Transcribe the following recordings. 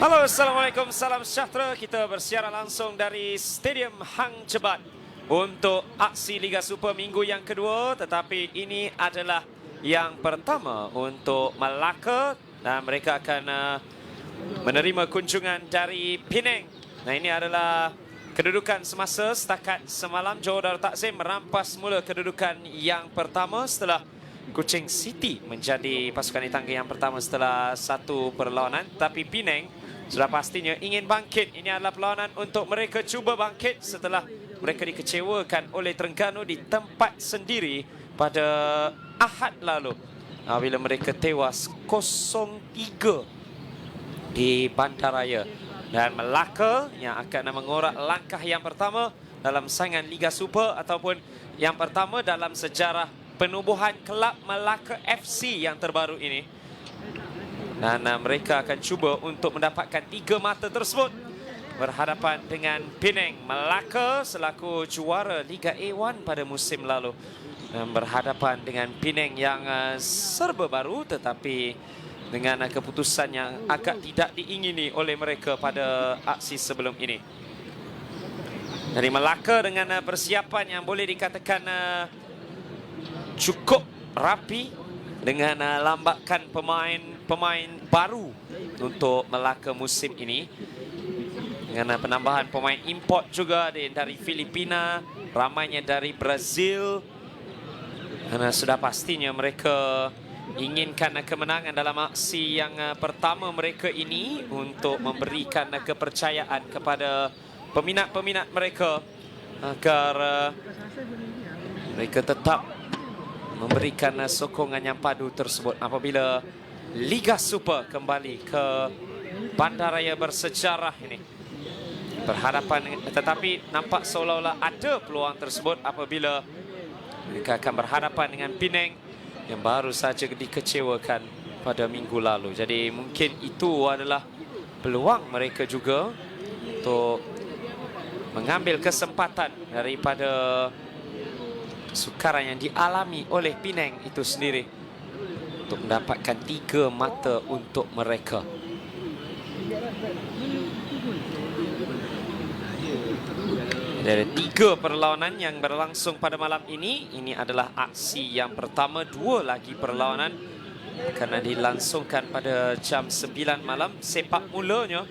Halo, Assalamualaikum, salam sejahtera. Kita bersiaran langsung dari Stadium Hang Jebat untuk aksi Liga Super minggu yang kedua. Tetapi ini adalah yang pertama untuk Melaka dan mereka akan menerima kunjungan dari Penang. Nah, ini adalah kedudukan semasa setakat semalam. Johor Darul Takzim merampas mula kedudukan yang pertama setelah Kuching City menjadi pasukan tangga yang pertama setelah satu perlawanan. Tapi Penang sudah pastinya ingin bangkit. Ini adalah perlawanan untuk mereka cuba bangkit setelah mereka dikecewakan oleh Terengganu di tempat sendiri pada Ahad lalu, bila mereka tewas 0-3 di Bandaraya. Dan Melaka yang akan mengorak langkah yang pertama dalam saingan Liga Super ataupun yang pertama dalam sejarah penubuhan kelab Melaka FC yang terbaru ini. Dan mereka akan cuba untuk mendapatkan 3 mata tersebut berhadapan dengan Penang. Melaka selaku juara Liga A1 pada musim lalu dan berhadapan dengan Penang yang serba baru tetapi dengan keputusan yang agak tidak diingini oleh mereka pada aksi sebelum ini. Dari Melaka dengan persiapan yang boleh dikatakan cukup rapi dengan lambakan pemain baru untuk Melaka musim ini, dengan penambahan pemain import juga dari Filipina, ramainya dari Brazil. Karena sudah pastinya mereka inginkan kemenangan dalam aksi yang pertama mereka ini untuk memberikan kepercayaan kepada peminat-peminat mereka agar mereka tetap memberikan sokongan yang padu tersebut apabila Liga Super kembali ke Bandaraya bersejarah ini. Berhadapan, tetapi nampak seolah-olah ada peluang tersebut apabila mereka akan berhadapan dengan Penang yang baru saja dikecewakan pada minggu lalu. Jadi mungkin itu adalah peluang mereka juga untuk mengambil kesempatan daripada kesukaran yang dialami oleh Penang itu sendiri untuk mendapatkan 3 mata untuk mereka. Dari 3 perlawanan yang berlangsung pada malam ini adalah aksi yang pertama. 2 lagi perlawanan akan dilangsungkan pada jam 9 malam sepak mulanya.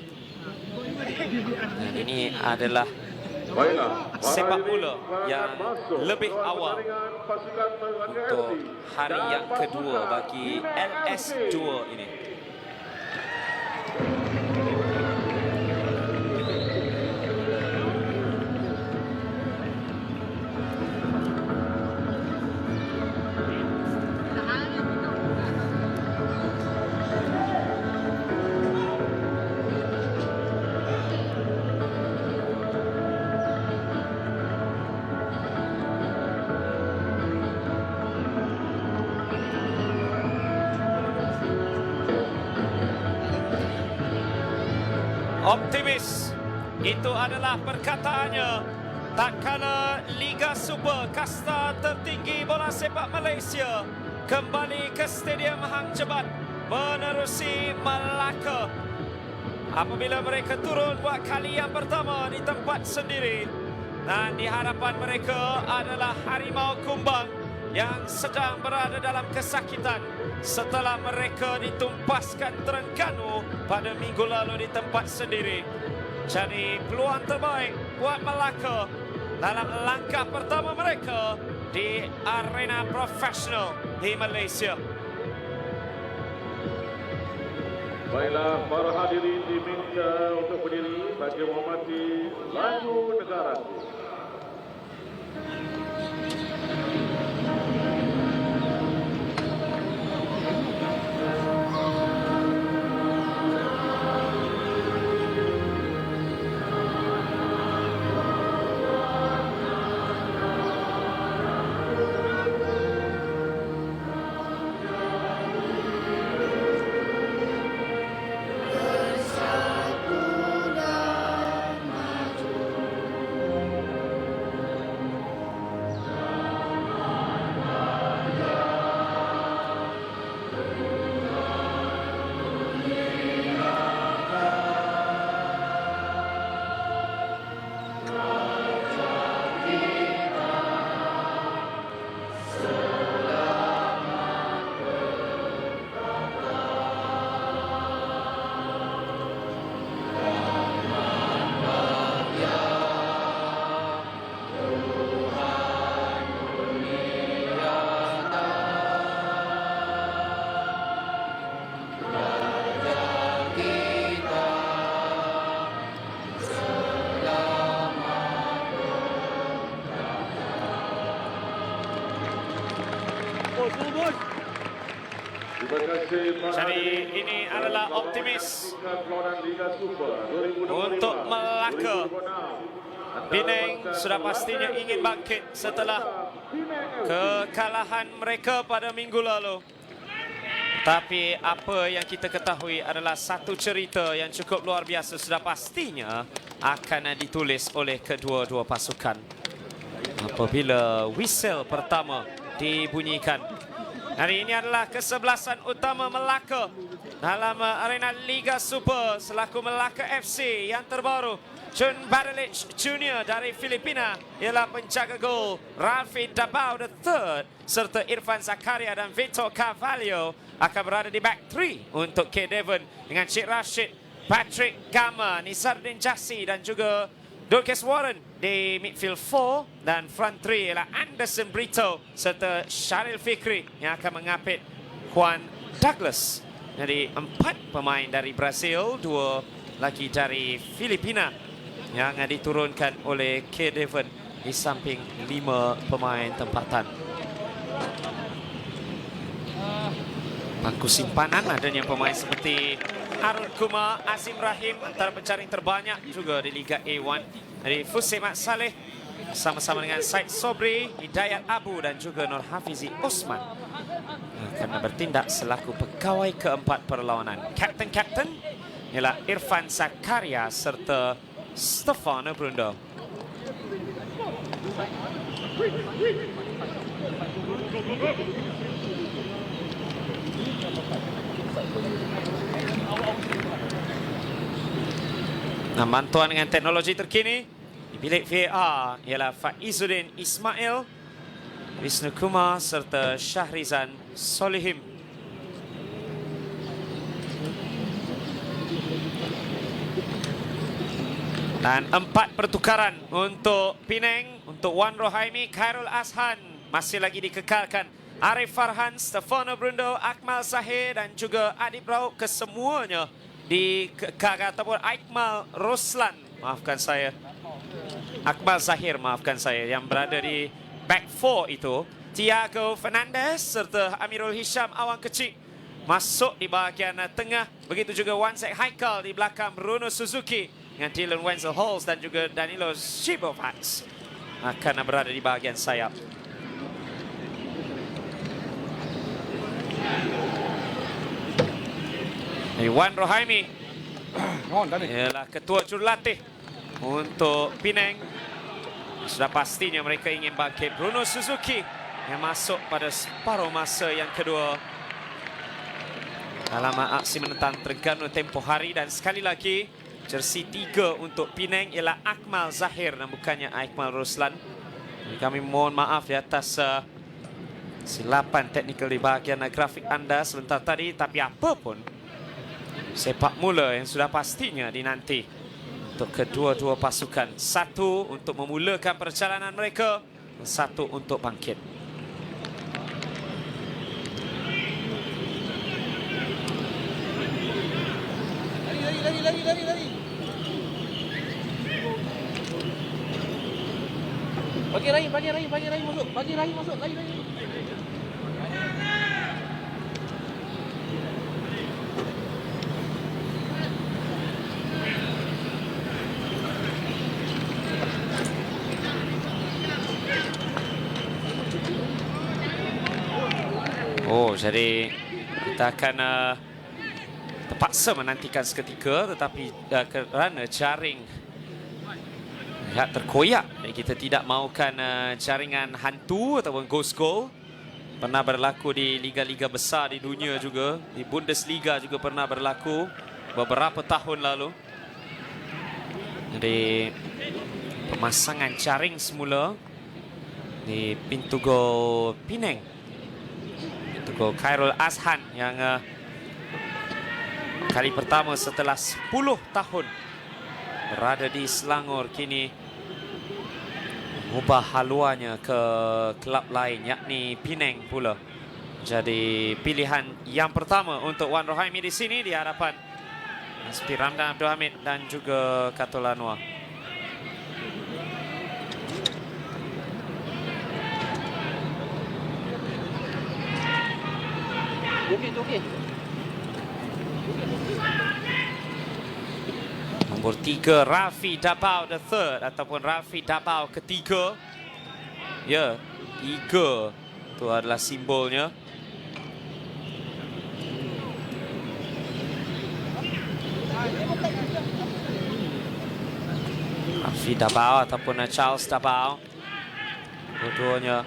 Dan ini adalah sepak mula yang lebih awal untuk hari yang kedua bagi LS2 ini. Optimis, itu adalah perkataannya. Tak kala Liga Super kasta tertinggi bola sepak Malaysia kembali ke Stadium Hang Jebat menerusi Melaka apabila mereka turun buat kali yang pertama di tempat sendiri. Dan di hadapan mereka adalah Harimau Kumbang yang sedang berada dalam kesakitan setelah mereka ditumpaskan Terengganu pada minggu lalu di tempat sendiri. Jadi peluang terbaik buat Melaka dalam langkah pertama mereka di arena profesional di Malaysia. Baiklah, para hadirin diminta untuk berdiri bagi menghormati lagu negara. Terima kasih para Jadi hadirin. ini adalah optimis Perlawanan Liga Super 2025. untuk Melaka. 2026. Penang sudah pastinya ingin bangkit setelah kekalahan mereka pada minggu lalu. Tapi apa yang kita ketahui adalah satu cerita yang cukup luar biasa sudah pastinya akan ditulis oleh kedua-dua pasukan. Apabila whistle pertama dibunyikan. Hari ini adalah kesebelasan utama Melaka dalam arena Liga Super selaku Melaka FC yang terbaru. Jun Badalic Junior dari Filipina ialah penjaga gol, Rafi Dabao III serta Irfan Zakaria dan Victor Carvalho akan berada di back 3 untuk K. Devon dengan Cik Rashid, Patrick Gama, Nizardin Jassi dan juga Dorcas Warren di midfield 4 dan front 3 ialah Anderson Brito serta Syaril Fikri yang akan mengapit Juan Douglas. Jadi 4 pemain dari Brazil, 2 lagi dari Filipina yang diturunkan oleh K. Devon di samping 5 pemain tempatan. Bangku simpanan adanya pemain seperti Arun Kumar, Azim Rahim antara penjaring terbanyak juga di Liga A1 dari Fusimat Saleh sama-sama dengan Said Sobri, Hidayat Abu dan juga Nur Hafizi Osman akan bertindak selaku pegawai keempat perlawanan. Kapten ialah Irfan Zakaria serta Stefano Brundo. Nah, bantuan dengan teknologi terkini di bilik VAR ialah Faizuddin Ismail, Wisnu Kumar serta Syahrizan Solihim. Dan 4 pertukaran untuk Penang, untuk Wan Rohaimi, Khairul Azhan masih lagi dikekalkan. Arif Farhan, Stefano Brundo, Akmal Zahir dan juga Adib Rauk kesemuanya dikekalkan ataupun Akmal Roslan, maafkan saya. Akmal Zahir, maafkan saya, yang berada di back 4 itu. Tiago Fernandez serta Amirul Hisham Awang Kecik masuk di bahagian tengah. Begitu juga Wansek Haikal di belakang Bruno Suzuki dengan Dylan Wenzel Halls dan juga Danilo Shibovac akan berada di bahagian sayap. Wan Rohaimi ialah ketua jurulatih untuk Penang. Sudah pastinya mereka ingin bangkit. Bruno Suzuki yang masuk pada separuh masa yang kedua dalam aksi menentang Terengganu tempoh hari. Dan sekali lagi jersey 3 untuk Penang ialah Akmal Zahir dan bukannya Akmal Roslan. Kami mohon maaf di atas silapan teknikal di bahagian grafik anda sebentar tadi. Tapi apapun, sepak mula yang sudah pastinya dinanti untuk kedua-dua pasukan. Satu untuk memulakan perjalanan mereka, satu untuk bangkit. Lari. Bagi Rahim masuk. Lari. Oh, jadi kita akan terpaksa menantikan seketika, tetapi kerana jaring terkoyak, kita tidak mahukan jaringan hantu ataupun ghost goal. Pernah berlaku di liga-liga besar di dunia juga, di Bundesliga juga pernah berlaku beberapa tahun lalu. Jadi pemasangan jaring semula di pintu gol Penang. Pintu gol Khairul Azhan yang kali pertama setelah 10 tahun berada di Selangor kini mengubah haluannya ke kelab lain, yakni Penang pula. Jadi pilihan yang pertama untuk Wan Rohaimi di sini di hadapan Spi Ramdan Abdul Hamid dan juga Katul Anwar. Okey. Nombor 3 Rafi Dabao the third ataupun Rafi Dabao ketiga. Ya, 3 itu adalah simbolnya. Rafi Dabao ataupun Charles Dabao, dua-duanya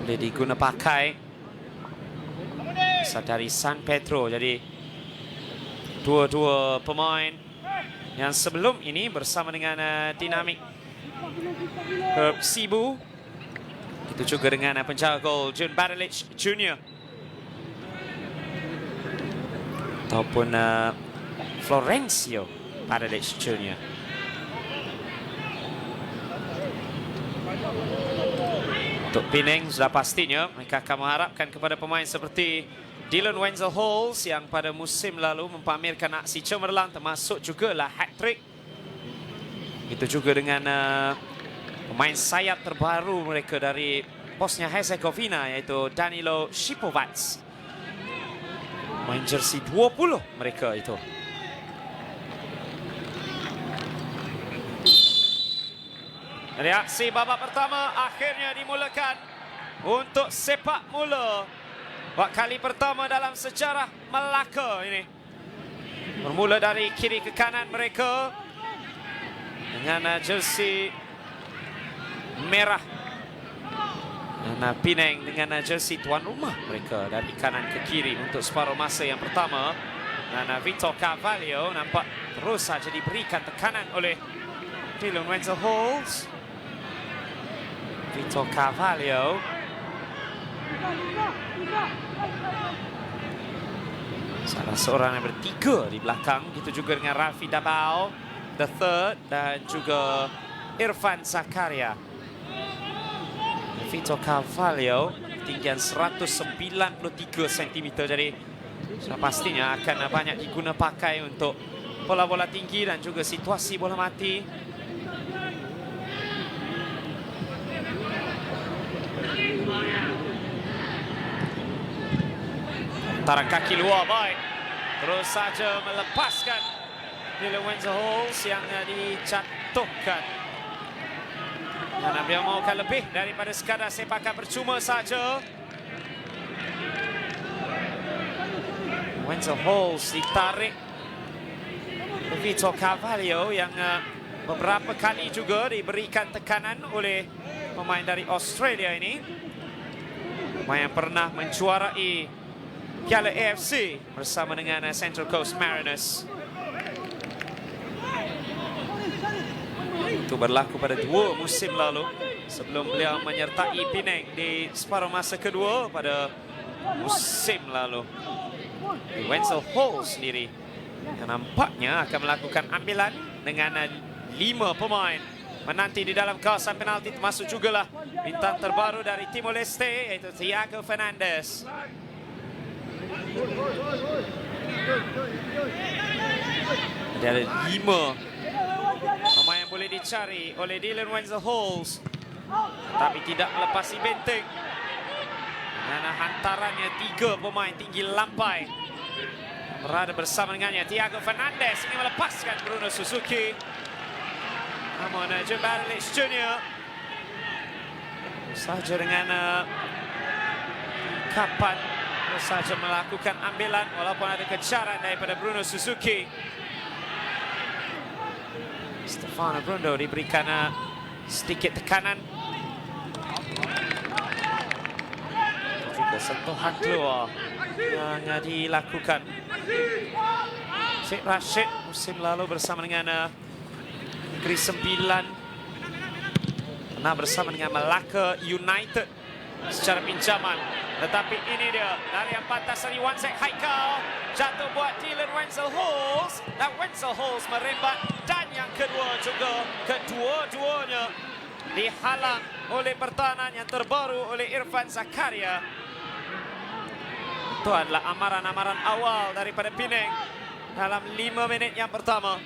boleh diguna pakai. Asal dari San Pedro, jadi dua-dua pemain yang sebelum ini bersama dengan dinamik Herb Sibu. Itu juga dengan penjaga gol Jun Badalic Jr. Ataupun Florencio Badalic Jr. Untuk Penang sudah pastinya mereka akan mengharapkan kepada pemain seperti Dylan Wenzel Halls yang pada musim lalu mempamerkan aksi cemerlang termasuk juga lah hat-trick. Itu juga dengan pemain sayap terbaru mereka dari Bosnia Herzegovina iaitu Danilo Šipovac. Main jersey 20 mereka itu. Reaksi babak pertama akhirnya dimulakan untuk sepak mula. Buat kali pertama dalam sejarah Melaka ini. Bermula dari kiri ke kanan mereka dengan jersey merah. Dan Penang dengan jersey tuan rumah mereka dari kanan ke kiri untuk separuh masa yang pertama. Dan Vitor Carvalho nampak terus saja diberikan tekanan oleh Dylan Wenzel Halls. Vitor Carvalho. Salah seorang yang bertiga di belakang. Begitu juga dengan Rafi Dabao the third dan juga Irfan Zakaria. Vitor Carvalho tinggian 193 cm, jadi sudah pastinya akan banyak diguna pakai untuk bola-bola tinggi dan juga situasi bola mati. Taran kaki luar baik. Terus saja melepaskan Dylan Wenzel Halls yang dijatuhkan. Dan beliau mahukan lebih daripada sekadar sepakan percuma saja. Wenzel Halls ditarik Vitor Carvalho yang beberapa kali juga diberikan tekanan oleh pemain dari Australia ini. Pemain yang pernah menjuarai Piala AFC bersama dengan Central Coast Mariners. Itu berlaku pada 2 musim lalu sebelum beliau menyertai Penang di separuh masa kedua pada musim lalu. Wenzel Halls sendiri yang nampaknya akan melakukan ambilan dengan 5 pemain menanti di dalam kawasan penalti, termasuk jugalah bintang terbaru dari Timor Leste iaitu Thiago Fernandes. Ada 5 pemain yang boleh dicari oleh Dylan Wenzel Halls, tapi tidak melepasi benteng. Dan hantarannya 3 pemain tinggi lampai berada bersama dengannya. Thiago Fernandes ini melepaskan Bruno Suzuki. Namun Jun Badalic Jr. saja dengan kapan saja melakukan ambilan walaupun ada kejaran daripada Bruno Suzuki. Stefano Bruno diberikan sedikit tekanan. Juga sentuhan keluar yang dilakukan Sheikh Rashid musim lalu bersama dengan Negeri Sembilan. Pernah bersama dengan Melaka United secara pinjaman. Tetapi ini dia dari yang pantas dari Wansek Haikal. Jatuh buat Dylan Wenzel Halls. Dan Wenzel Halls merembat. Dan yang kedua juga, kedua-duanya dihalang oleh pertahanan yang terbaru oleh Irfan Zakaria. Itu adalah amaran-amaran awal daripada Penang dalam 5 minit yang pertama.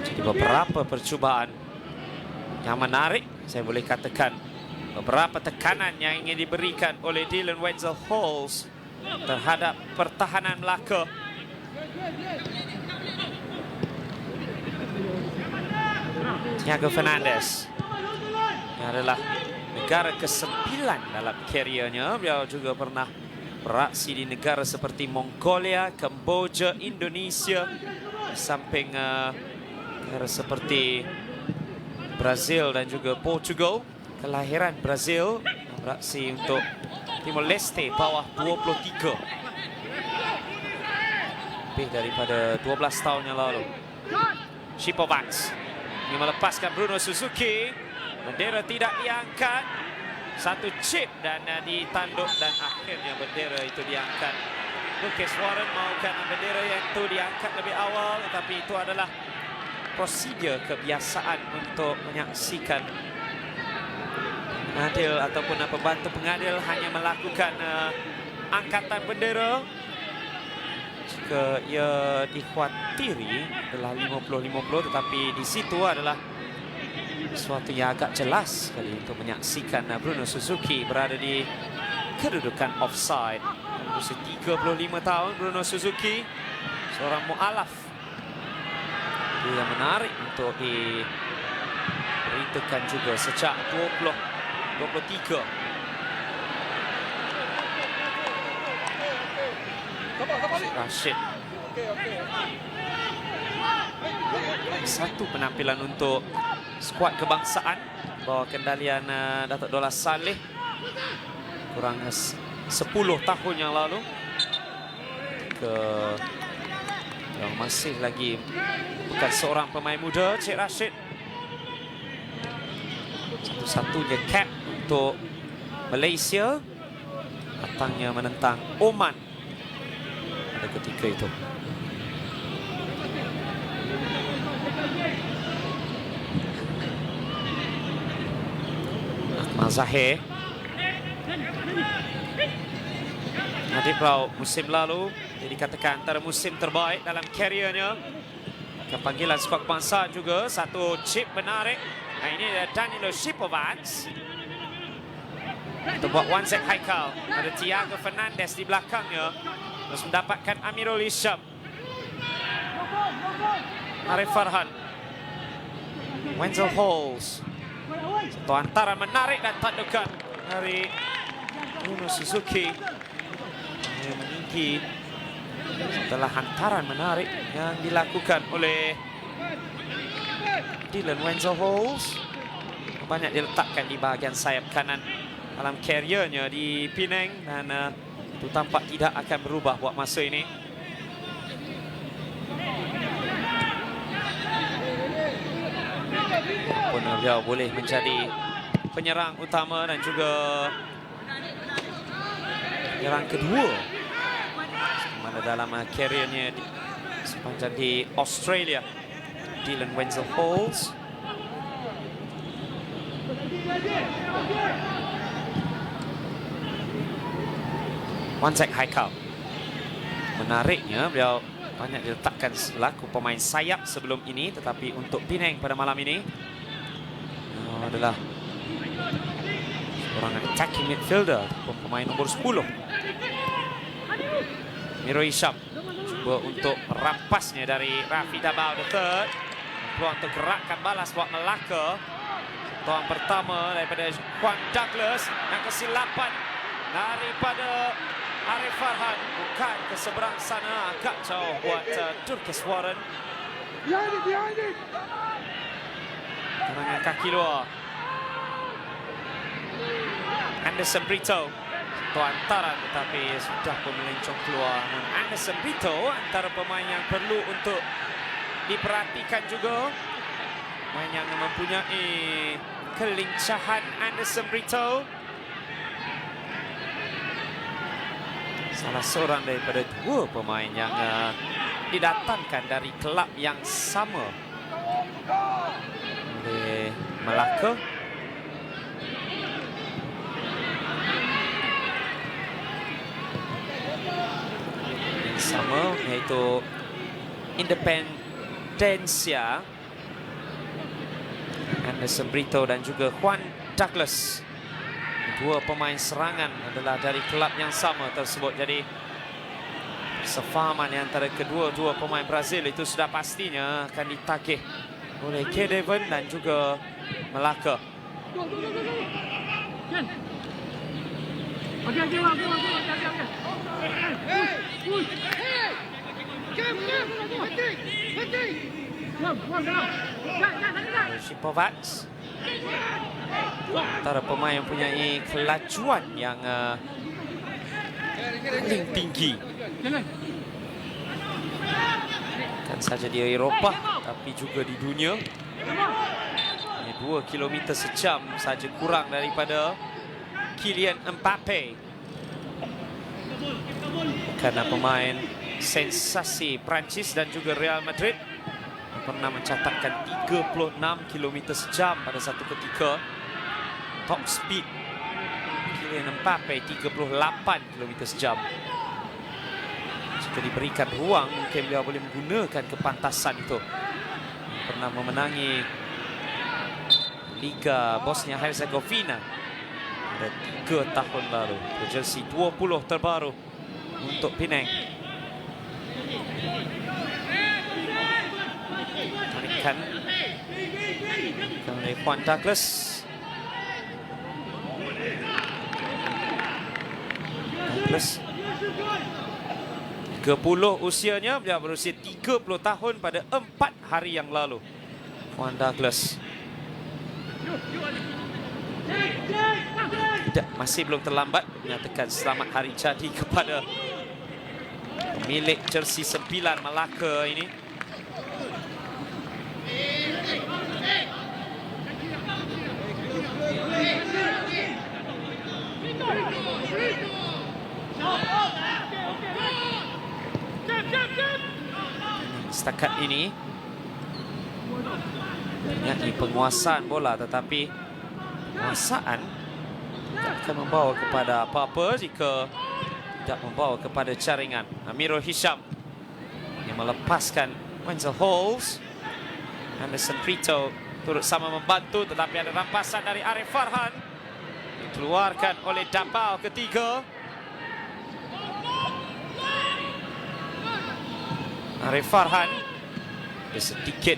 Jadi beberapa percubaan yang menarik, saya boleh katakan beberapa tekanan yang ingin diberikan oleh Dylan Wenzel-Hals terhadap pertahanan Melaka. Thiago Fernandes, yang adalah negara ke-9 dalam kariernya. Beliau juga pernah beraksi di negara seperti Mongolia, Kamboja, Indonesia, di samping negara seperti Brazil dan juga Portugal. Kelahiran Brazil, beraksi untuk Timor Leste bawah 23. Lebih daripada 12 tahun yang lalu. Šipovac ini melepaskan Bruno Suzuki. Bendera tidak diangkat. Satu chip dan ditanduk dan akhirnya bendera itu diangkat. Lucas Warren mahukan bendera yang itu diangkat lebih awal, tetapi itu adalah prosedur kebiasaan untuk menyaksikan pengadil ataupun pembantu pengadil hanya melakukan angkatan bendera jika ia dikhawatiri adalah 50-50, tetapi di situ adalah sesuatu yang agak jelas sekali untuk menyaksikan Bruno Suzuki berada di kedudukan offside. Berusia 35 tahun Bruno Suzuki, seorang mu'alaf. Itu yang menarik untuk diberitakan juga sejak 23. Rashid. Satu penampilan untuk skuad kebangsaan bawah kendalian Datuk Dollah Saleh kurang 10 tahun yang lalu. Yang masih lagi bukan seorang pemain muda, Cik Rashid. Satu-satunya cap untuk Malaysia, datangnya menentang Oman pada ketika itu. Ahmad Zahir. Nadib Rao musim lalu jadi dikatakan antara musim terbaik dalam kariernya. Panggilan skuad kebangsaan juga, satu chip menarik. Nah, ini Danilo Šipovac. Untuk buat one set Haikal. Ada Thiago Fernandes di belakangnya. Terus mendapatkan Amirul Hisham. Arif Farhan. Wenzel-Hals. Satu antaran menarik dan tandukan dari Bruno Suzuki. Dia meninggi setelah hantaran menarik yang dilakukan oleh Dylan Wenzel-Hals. Banyak diletakkan di bahagian sayap kanan dalam kariernya di Penang, dan itu tampak tidak akan berubah buat masa ini. Walaupun beliau boleh menjadi penyerang utama dan juga penyerang kedua mana dalam kariernya sepanjang di Australia, Dylan Wenzel-Hals. Wansek Haikal. Menariknya beliau banyak diletakkan selaku pemain sayap sebelum ini, tetapi untuk Penang pada malam ini adalah seorang attacking midfielder, pemain nomor 10. Amirul Hisham cuba untuk merampasnya dari Rafi Dabao III. Peluang untuk gerakkan balas buat Melaka. Tuan pertama daripada Juan Douglas, yang kesilapan daripada Arif Farhan, bukan ke seberang sana, agak jauh buat Turkish Warren. Terangan kaki luar. Anderson Brito, satu antaran tetapi sudah pun melencong keluar. Anderson Brito antara pemain yang perlu untuk diperhatikan juga. Pemain yang mempunyai kelincahan. Anderson Brito, salah seorang daripada dua pemain yang didatangkan dari kelab yang sama oleh Melaka. Yang sama iaitu Independencia. Dan Anderson Brito dan juga Juan Douglas. Dua pemain serangan adalah dari kelab yang sama tersebut. Jadi sefahaman antara kedua-dua pemain Brazil itu sudah pastinya akan ditagih oleh Kedevan dan juga Melaka. Šipovac antara pemain yang mempunyai kelajuan yang paling tinggi, bukan saja di Eropah tapi juga di dunia. Hanya 2 km sejam saja kurang daripada Kylian Mbappe, karena pemain sensasi Prancis dan juga Real Madrid pernah mencatatkan 36 km sejam pada satu ketika. Top speed Kylian Mbappe 38 km sejam. Jika diberikan ruang, mungkin beliau boleh menggunakan kepantasan itu. Pernah memenangi Liga Bosnia Herzegovina pada 3 tahun lalu. Jersey 20 terbaru untuk Penang. Tarikan oleh Juan Douglas. Douglas 30 usianya, beliau berusia 30 tahun pada 4 hari yang lalu. Juan Douglas. Tidak, masih belum terlambat menyatakan selamat hari jadi kepada pemilik jersey 9 Melaka ini. Setakat ini mempunyai penguasaan bola, tetapi penguasaan tidak akan membawa kepada apa-apa jika tidak membawa kepada jaringan. Amirul Hisham yang melepaskan Wenzel Halls. Anderson Brito turut sama membantu, tetapi ada rampasan dari Arif Farhan. Dikeluarkan oleh Dabao ketiga. Arif Farhan ada sedikit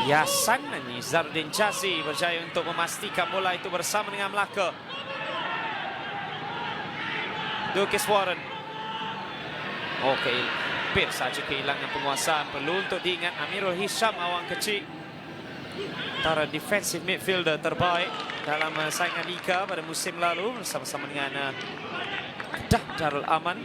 hiasan. Zardin Jazi berjaya untuk memastikan bola itu bersama dengan Melaka. Dukes Warren. Okey, hampir saja kehilangan penguasaan. Perlu untuk diingat Amirul Hisham awang kecil, antara defensive midfielder terbaik dalam saingan Liga pada musim lalu bersama-sama dengan Kedah Darul Aman.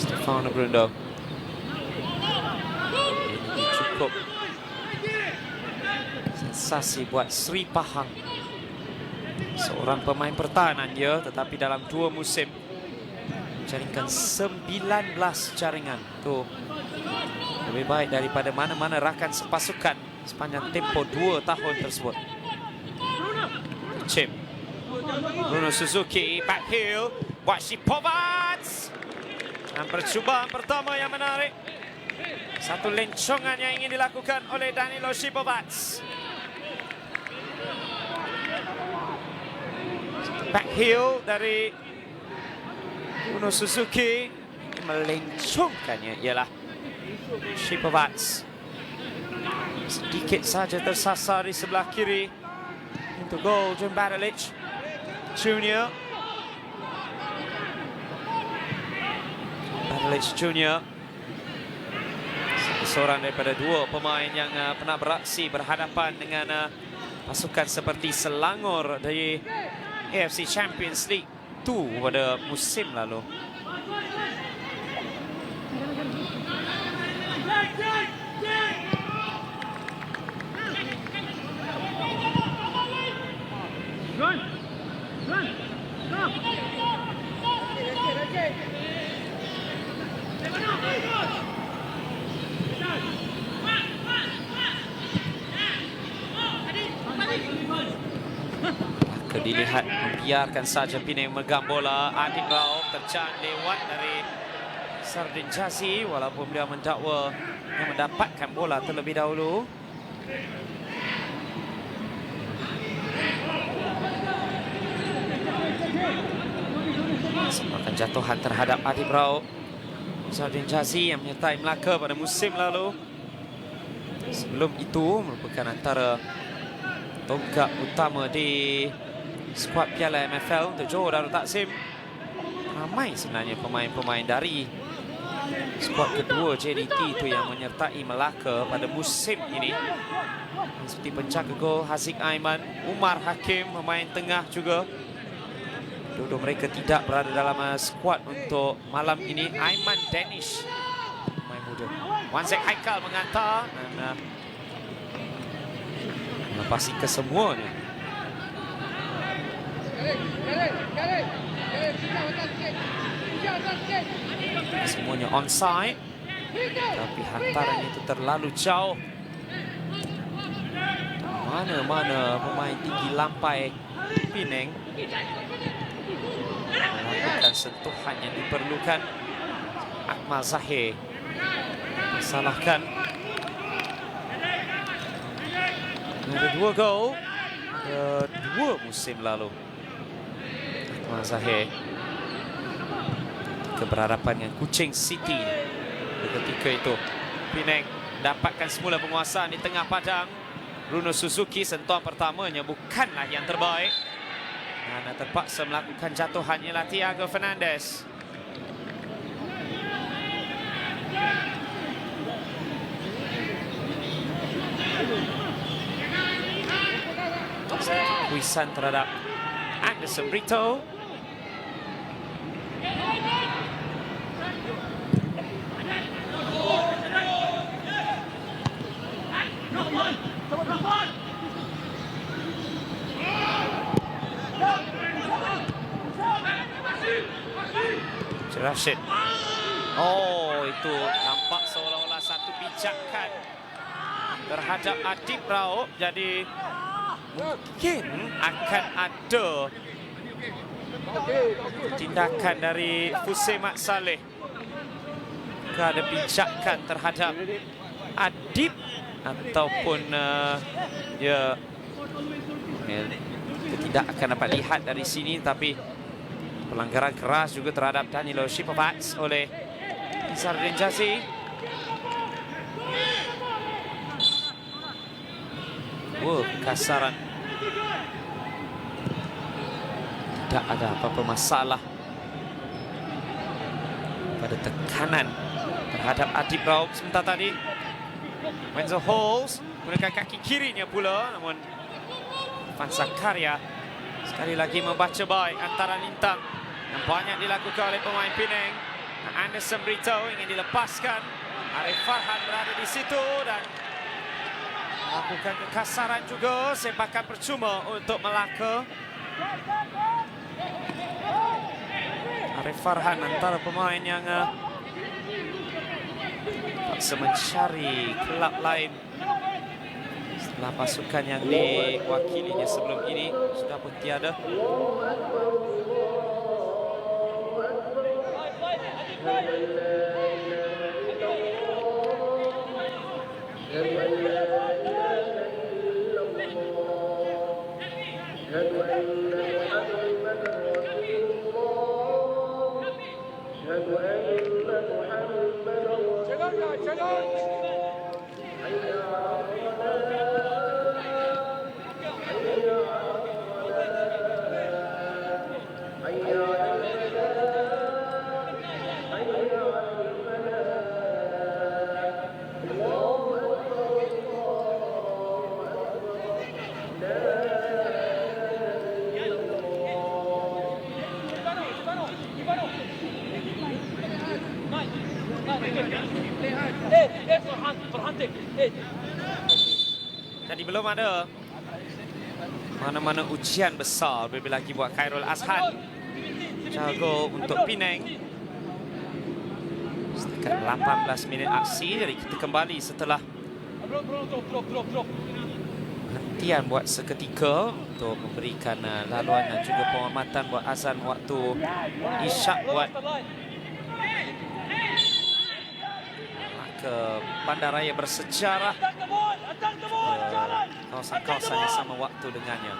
Stefano Brundo. Ini cukup sensasi buat Sri Pahang. Seorang pemain pertahanan dia, tetapi dalam 2 musim jaringkan 19 jaringan. Itu lebih baik daripada mana-mana rakan sepasukan sepanjang tempoh 2 tahun tersebut. Chip. Bruno Suzuki, back heel buat Šipovac. Dan percubaan pertama yang menarik. Satu lencongan yang ingin dilakukan oleh Danilo Šipovac. Back heel dari Bruno Suzuki. Melencongkannya ialah Šipovac. Sedikit saja tersasar di sebelah kiri. Untuk gol Jon Badalic Junior. Badalic Junior seorang daripada 2 pemain yang pernah beraksi berhadapan dengan pasukan seperti Selangor dari AFC Champions League 2 pada musim lalu. dilihat membiarkan saja Penang memegang bola. Adib Raub terjang lewat dari Sardin Jazi walaupun beliau mendakwa yang mendapatkan bola terlebih dahulu. Semakan jatuhan terhadap Adib Raub. Sardin Jazi yang menyertai Melaka pada musim lalu. Sebelum itu merupakan antara tonggak utama di skuad Piala MFL untuk Johor Darul Takzim. Ramai sebenarnya pemain-pemain dari skuad kedua JDT itu yang menyertai Melaka pada musim ini. Seperti penjaga gol Haziq Aiman, Umar Hakim, pemain tengah juga. Dua mereka tidak berada dalam skuad untuk malam ini. Aiman Danish, pemain muda. Wanzek Haikal mengantar dan melepasi kesemuanya. Semuanya onside, tapi hantaran itu terlalu jauh. Mana-mana pemain tinggi lampai Penang melakukan sentuhan yang diperlukan. Akmal Zahir salahkan. Ada 2 gol kedua musim lalu. Akmal Zahir keberhadapan dengan Kuching City ketika itu. Penang dapatkan semula penguasaan di tengah padang. Bruno Suzuki sentuhan pertamanya bukanlah yang terbaik. Dan terpaksa melakukan jatuhan ialah Thiago Fernandez. Kuisan terhadap Anderson Brito. Rashid. Oh, itu nampak seolah-olah satu pijakan terhadap Adib Raub. Jadi mungkin akan ada tindakan dari Fusay Mat Saleh. Ada pijakan terhadap Adib ataupun ya kita tidak akan dapat lihat dari sini, tapi pelanggaran keras juga terhadap Danilo Shipovats oleh Sardin Jazi. Kasaran. Tidak ada apa-apa masalah pada tekanan terhadap Adib Raub. Sebentar tadi Wenzel Halls menggunakan kaki kirinya pula, namun Van Zakaria sekali lagi membaca baik antara lintang yang banyak dilakukan oleh pemain Penang. Anderson Brito ingin dilepaskan. Arif Farhan berada di situ dan melakukan kekasaran juga. Sepakan percuma untuk Melaka. Arif Farhan antara pemain yang terpaksa mencari kelab lain setelah pasukan yang diwakilinya sebelum ini sudah pun tiada. Jadi belum ada mana-mana ujian besar lebih lagi buat Khairul Azhan. Jago untuk Penang. Setakat 18 minit aksi. Jadi kita kembali setelah Hentian buat seketika untuk memberikan laluan dan juga penghormatan buat azan waktu isyak buat ke Bandaraya bersejarah, kawasan-kawasan yang sama waktu dengannya.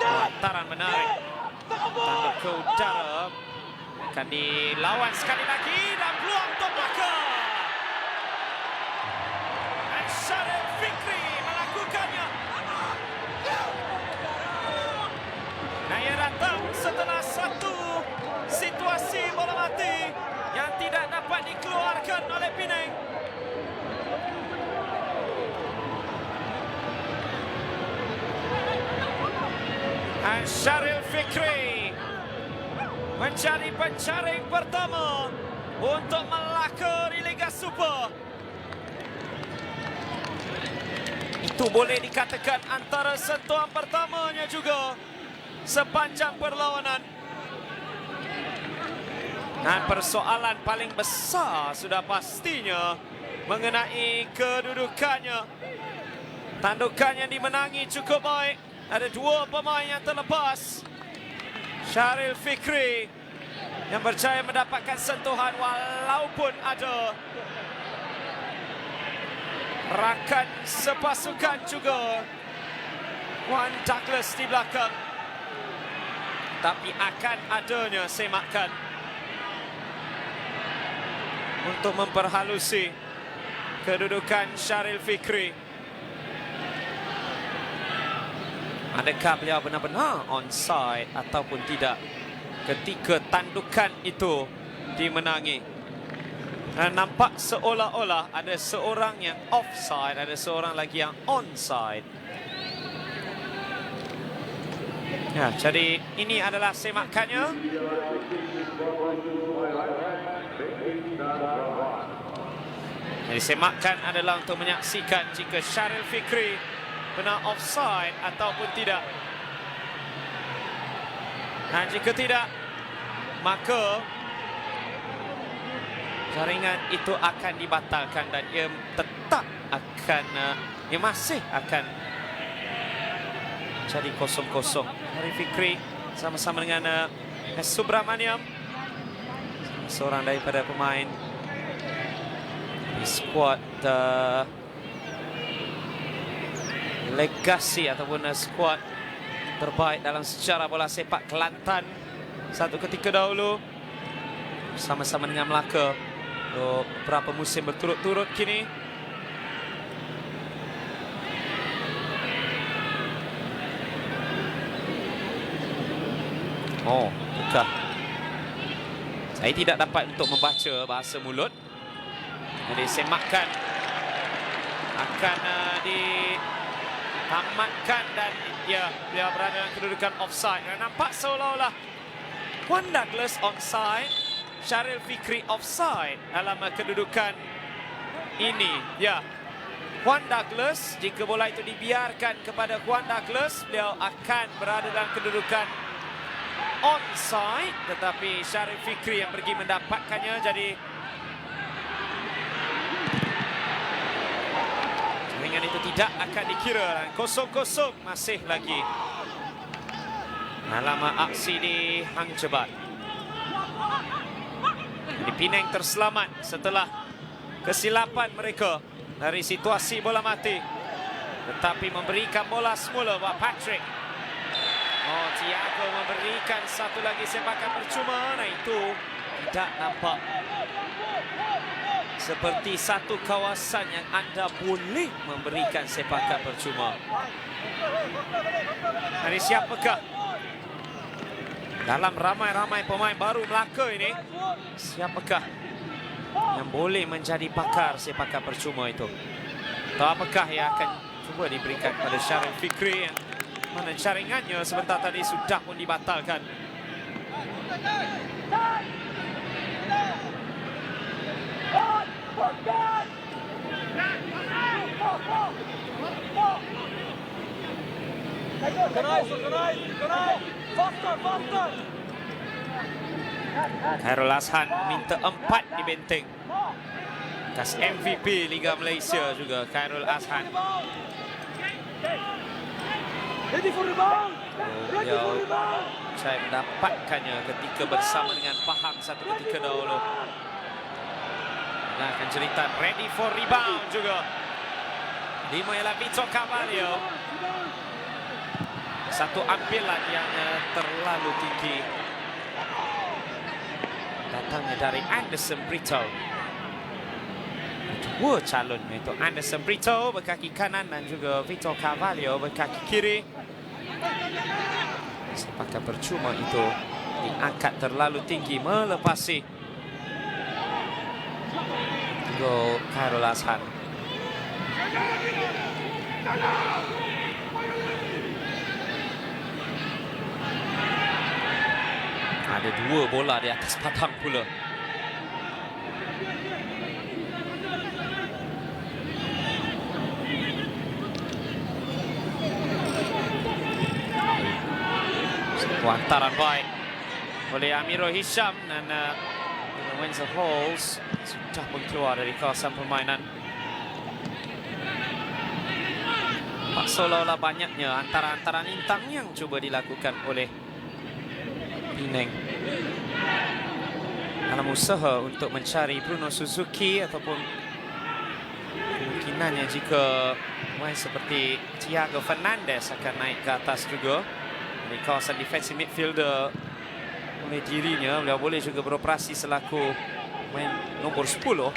Hantaran menarik, tanda ke udara akan dilawan sekali lagi dan peluang untuk Melaka. Dan Syaril Fikri melakukannya. Dan ia datang setelah satu situasi bola mati yang tidak dapat dikeluarkan oleh Penang. Dan Syaril Fikri menjadi penjaring pertama untuk Melaka di Liga Super. Itu boleh dikatakan antara sentuhan pertamanya juga sepanjang perlawanan. Dan persoalan paling besar sudah pastinya mengenai kedudukannya. Tandukannya dimenangi cukup baik. Ada dua pemain yang terlepas. Syaril Fikri yang berjaya mendapatkan sentuhan walaupun ada rakan sepasukan juga Juan Douglas di belakang. Tapi akan adanya semakan untuk memperhalusi kedudukan Syaril Fikri. Adakah beliau benar-benar onside ataupun tidak ketika tandukan itu dimenangi? Dan nampak seolah-olah ada seorang yang offside, ada seorang lagi yang onside. Ya, jadi ini adalah semakannya. Jadi semakan adalah untuk menyaksikan jika Syaril Fikri benar offside ataupun tidak. Dan jika tidak, maka jaringan itu akan dibatalkan dan ia tetap akan, ia masih akan jadi 0-0. Syaril Fikri sama-sama dengan Subramaniam, seorang daripada pemain di skuad legasi ataupun skuad terbaik dalam sejarah bola sepak Kelantan satu ketika dahulu, sama-sama dengan Melaka untuk beberapa musim berturut-turut kini. Oh, bekah. Saya tidak dapat untuk membaca bahasa mulut. Jadi semakan akan ditamatkan dan ya, dia berada dalam kedudukan offside. Dan nampak seolah-olah Juan Douglas onside, Syaril Fikri offside dalam kedudukan ini. Ya, Juan Douglas, jika bola itu dibiarkan kepada Juan Douglas, beliau akan berada dalam kedudukan onside, tetapi Syaril Fikri yang pergi mendapatkannya. Jadi jaringan itu tidak akan dikira. 0-0 masih lagi dalam aksi di Hang Jebat. Jadi Penang terselamat setelah kesilapan mereka dari situasi bola mati, tetapi memberikan bola semula buat Patrick. Oh, Thiago memberikan satu lagi sepakan percuma. Nah, itu tidak nampak seperti satu kawasan yang anda boleh memberikan sepakan percuma. Hari siapakah dalam ramai-ramai pemain baru Melaka ini, siapakah yang boleh menjadi pakar sepakan percuma itu? Atau apakah yang akan cuba diberikan pada Syaril Fikri yang mana jaringannya sebentar tadi sudah pun dibatalkan. Khairul Azhan minta 4 di benteng. bekas MVP Liga Malaysia juga Khairul Azhan. Beliau saya mendapatkannya ketika bersama dengan Pahang satu ketika dahulu. Nah, akan cerita ready for rebound juga. 5 ialah Vitor Carvalho. Satu ambilan yang terlalu tinggi. Datangnya dari Anderson Brito. Dua calon itu Anderson Brito berkaki kanan dan juga Vitor Carvalho berkaki kiri. Sepakat percuma itu diangkat terlalu tinggi melepasi gol Khairul Azhan. Ada 2 bola di atas padang pula. Hantaran baik oleh Amirul Hisham dan Wenzel Halls sudah pun keluar dari kawasan permainan. Seolah-olah banyaknya antara-antara intang yang cuba dilakukan oleh Penang dalam usaha untuk mencari Bruno Suzuki ataupun kemungkinannya jika main seperti Thiago Fernandes akan naik ke atas juga di kawasan defensive midfielder oleh dirinya. Beliau boleh juga beroperasi selaku main nombor 10.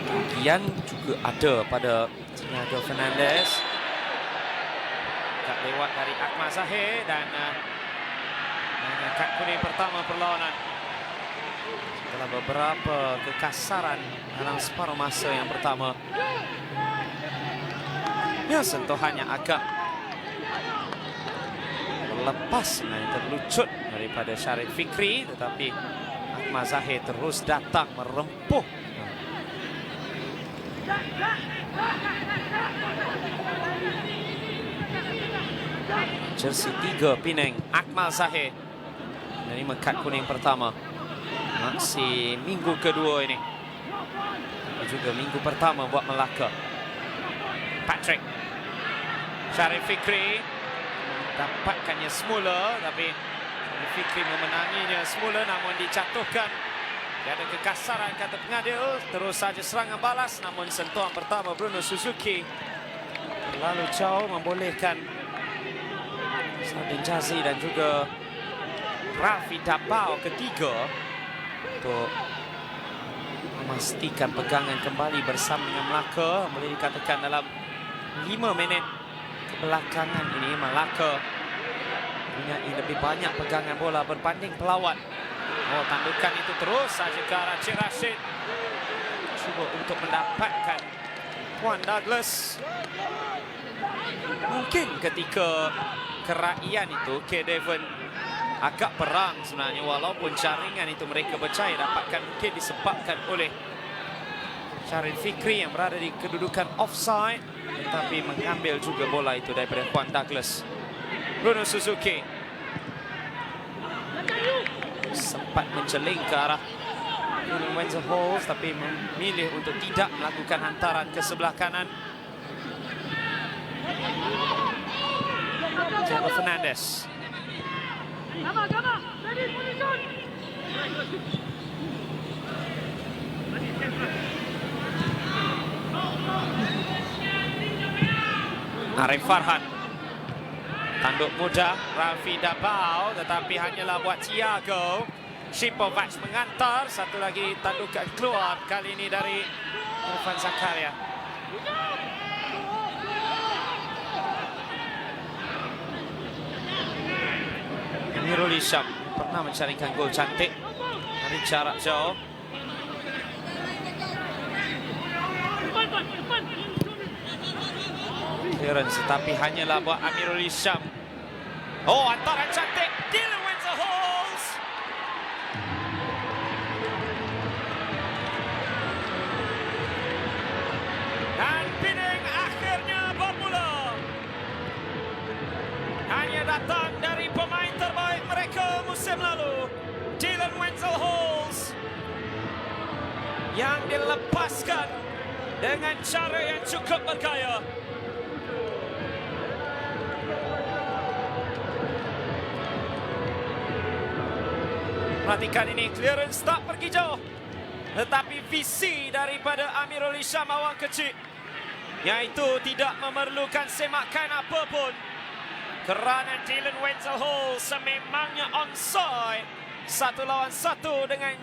Kerugian juga ada pada Thiago Fernandes. Tak lewat dari Akmal Zahir dan kad kuning pertama perlawanan. Setelah beberapa kekasaran dalam separuh masa yang pertama. Ya, sentuhannya agak lepas dan terlucut daripada Sharif Fikri, tetapi Akmal Zahir terus datang merempuh. Jersey 3 Penang, Akmal Zahir menerima kad kuning pertama. Masih minggu kedua ini. Dan juga minggu pertama buat Melaka. Patrick Sharif Fikri dapatkannya semula, tapi Sharif Fikri memenanginya semula namun dijatuhkan. Ada kekasaran kata pengadil. Terus saja serangan balas, namun sentuhan pertama Bruno Suzuki terlalu jauh membolehkan Sardin Jazi dan juga Rafi Dabao ketiga untuk memastikan pegangan kembali bersama dengan Melaka. Boleh dikatakan dalam 5 minit kebelakangan ini Melaka mempunyai lebih banyak pegangan bola berbanding pelawat. Oh, tandukan itu terus saja ke arah Cik Rashid. Cuba untuk mendapatkan Juan Douglas. Mungkin ketika keraian itu K. Devon agak perang sebenarnya, walaupun jaringan itu mereka percaya dapatkan mungkin disebabkan oleh Sharif Fikri yang berada di kedudukan offside, tetapi mengambil juga bola itu daripada Juan Douglas. Bruno Suzuki sempat menceling ke arah Wenzel Halls, tapi memilih untuk tidak melakukan hantaran ke sebelah kanan. Thiago Fernandes. Arif Farhan. Tanduk mudah Rafi Dabao, tetapi hanyalah buat Thiago. Shipovac mengantar. Satu lagi tandukan keluar, kali ini dari Irfan Zakaria. Amirul Hisham pernah mencarikan gol cantik dari jarak jauh. Clearance, tetapi hanyalah buat Amirul Hisham. Oh, hantaran cantik Dylan Wenzel Halls. Dan Penang akhirnya bermula. Hanya datang dari pemain terbaik mereka musim lalu, Dylan yang dilepaskan dengan cara yang cukup bergaya. Perhatikan ini, clearance tak pergi jauh. Tetapi visi daripada Amirul Hisham awang kecil, iaitu tidak memerlukan semakan apapun. Kerana Dylan Wenzel Hall sememangnya onside. 1 lawan 1 dengan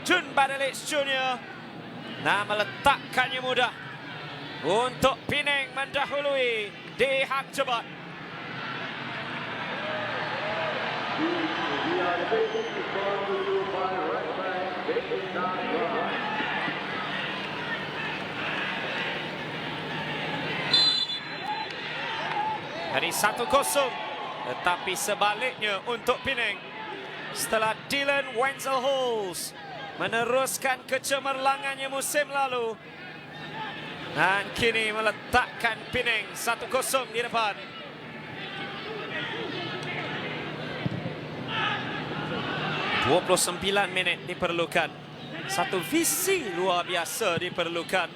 Jun Badalec Jr. Nah, meletakkannya mudah untuk Penang mendahului di Hang Jebat. Dari 1-0, tetapi sebaliknya untuk Penang. Setelah Dylan Wenzel Halls meneruskan kecemerlangannya musim lalu, dan kini meletakkan Penang 1-0 di depan. ...29 minit diperlukan. Satu visi luar biasa diperlukan.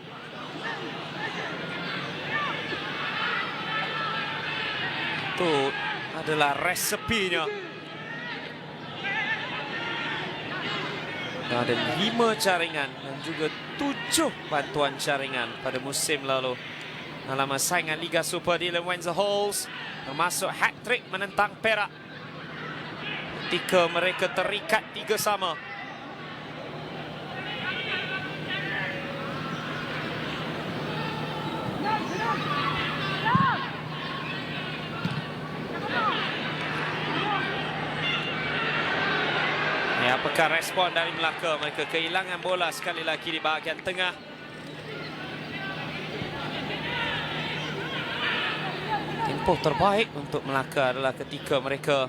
Itu adalah resepinya. Ada 5 jaringan dan juga 7 bantuan jaringan pada musim lalu dalam saingan Liga Super. Dylan Wenzel Halls termasuk hat-trick menentang Perak ketika mereka terikat 3-3. Ya, apakah respon dari Melaka? Mereka kehilangan bola sekali lagi di bahagian tengah. Tempoh terbaik untuk Melaka adalah ketika mereka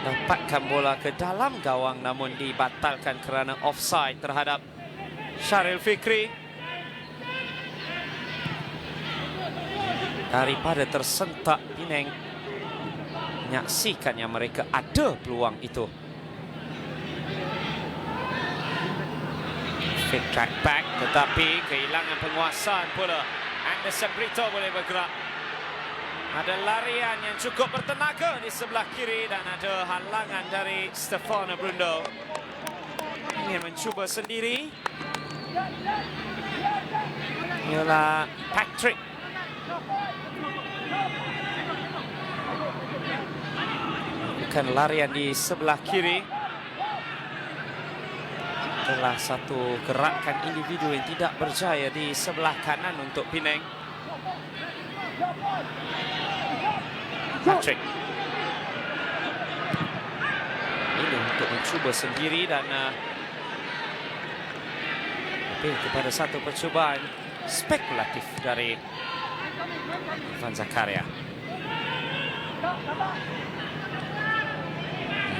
dapatkan bola ke dalam gawang namun dibatalkan kerana offside terhadap Syaril Fikri. Daripada tersentak, Penang menyaksikan yang mereka ada peluang itu. Fit track back, tetapi kehilangan penguasaan pula. Anderson Brito boleh bergerak. Ada larian yang cukup bertenaga di sebelah kiri dan ada halangan dari Stefano Brundo. Ingin mencuba sendiri. Ialah Patrick. Bukan larian di sebelah kiri. Adalah satu gerakan individu yang tidak berjaya di sebelah kanan untuk Penang. Patrick ini untuk mencuba sendiri dan lebih kepada satu percubaan spekulatif dari Ivan Zakaria.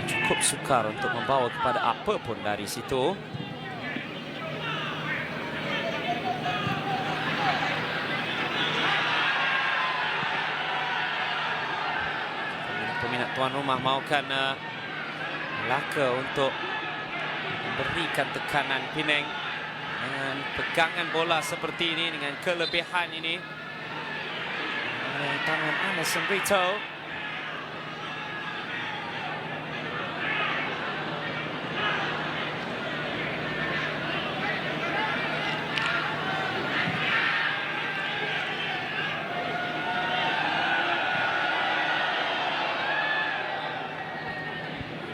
Cukup sukar untuk membawa kepada apapun dari situ. Peminat tuan rumah mahukan Melaka untuk memberikan tekanan Penang dengan pegangan bola seperti ini, dengan kelebihan ini. Tangan Anderson Brito.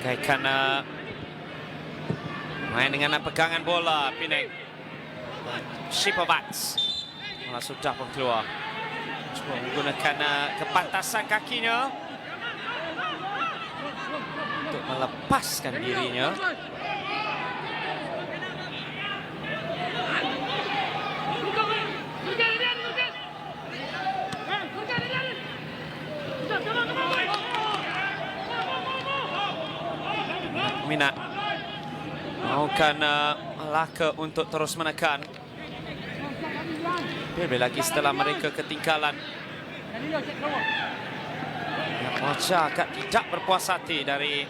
Bagaikan main dengan pegangan bola Penang. Shipowats malah sudah pun keluar. Cuba menggunakan kepantasan kakinya untuk melepaskan dirinya. Minat mahukan Melaka untuk terus menekan. Lebih lagi setelah mereka ketinggalan. Wajah agak tidak berpuas hati dari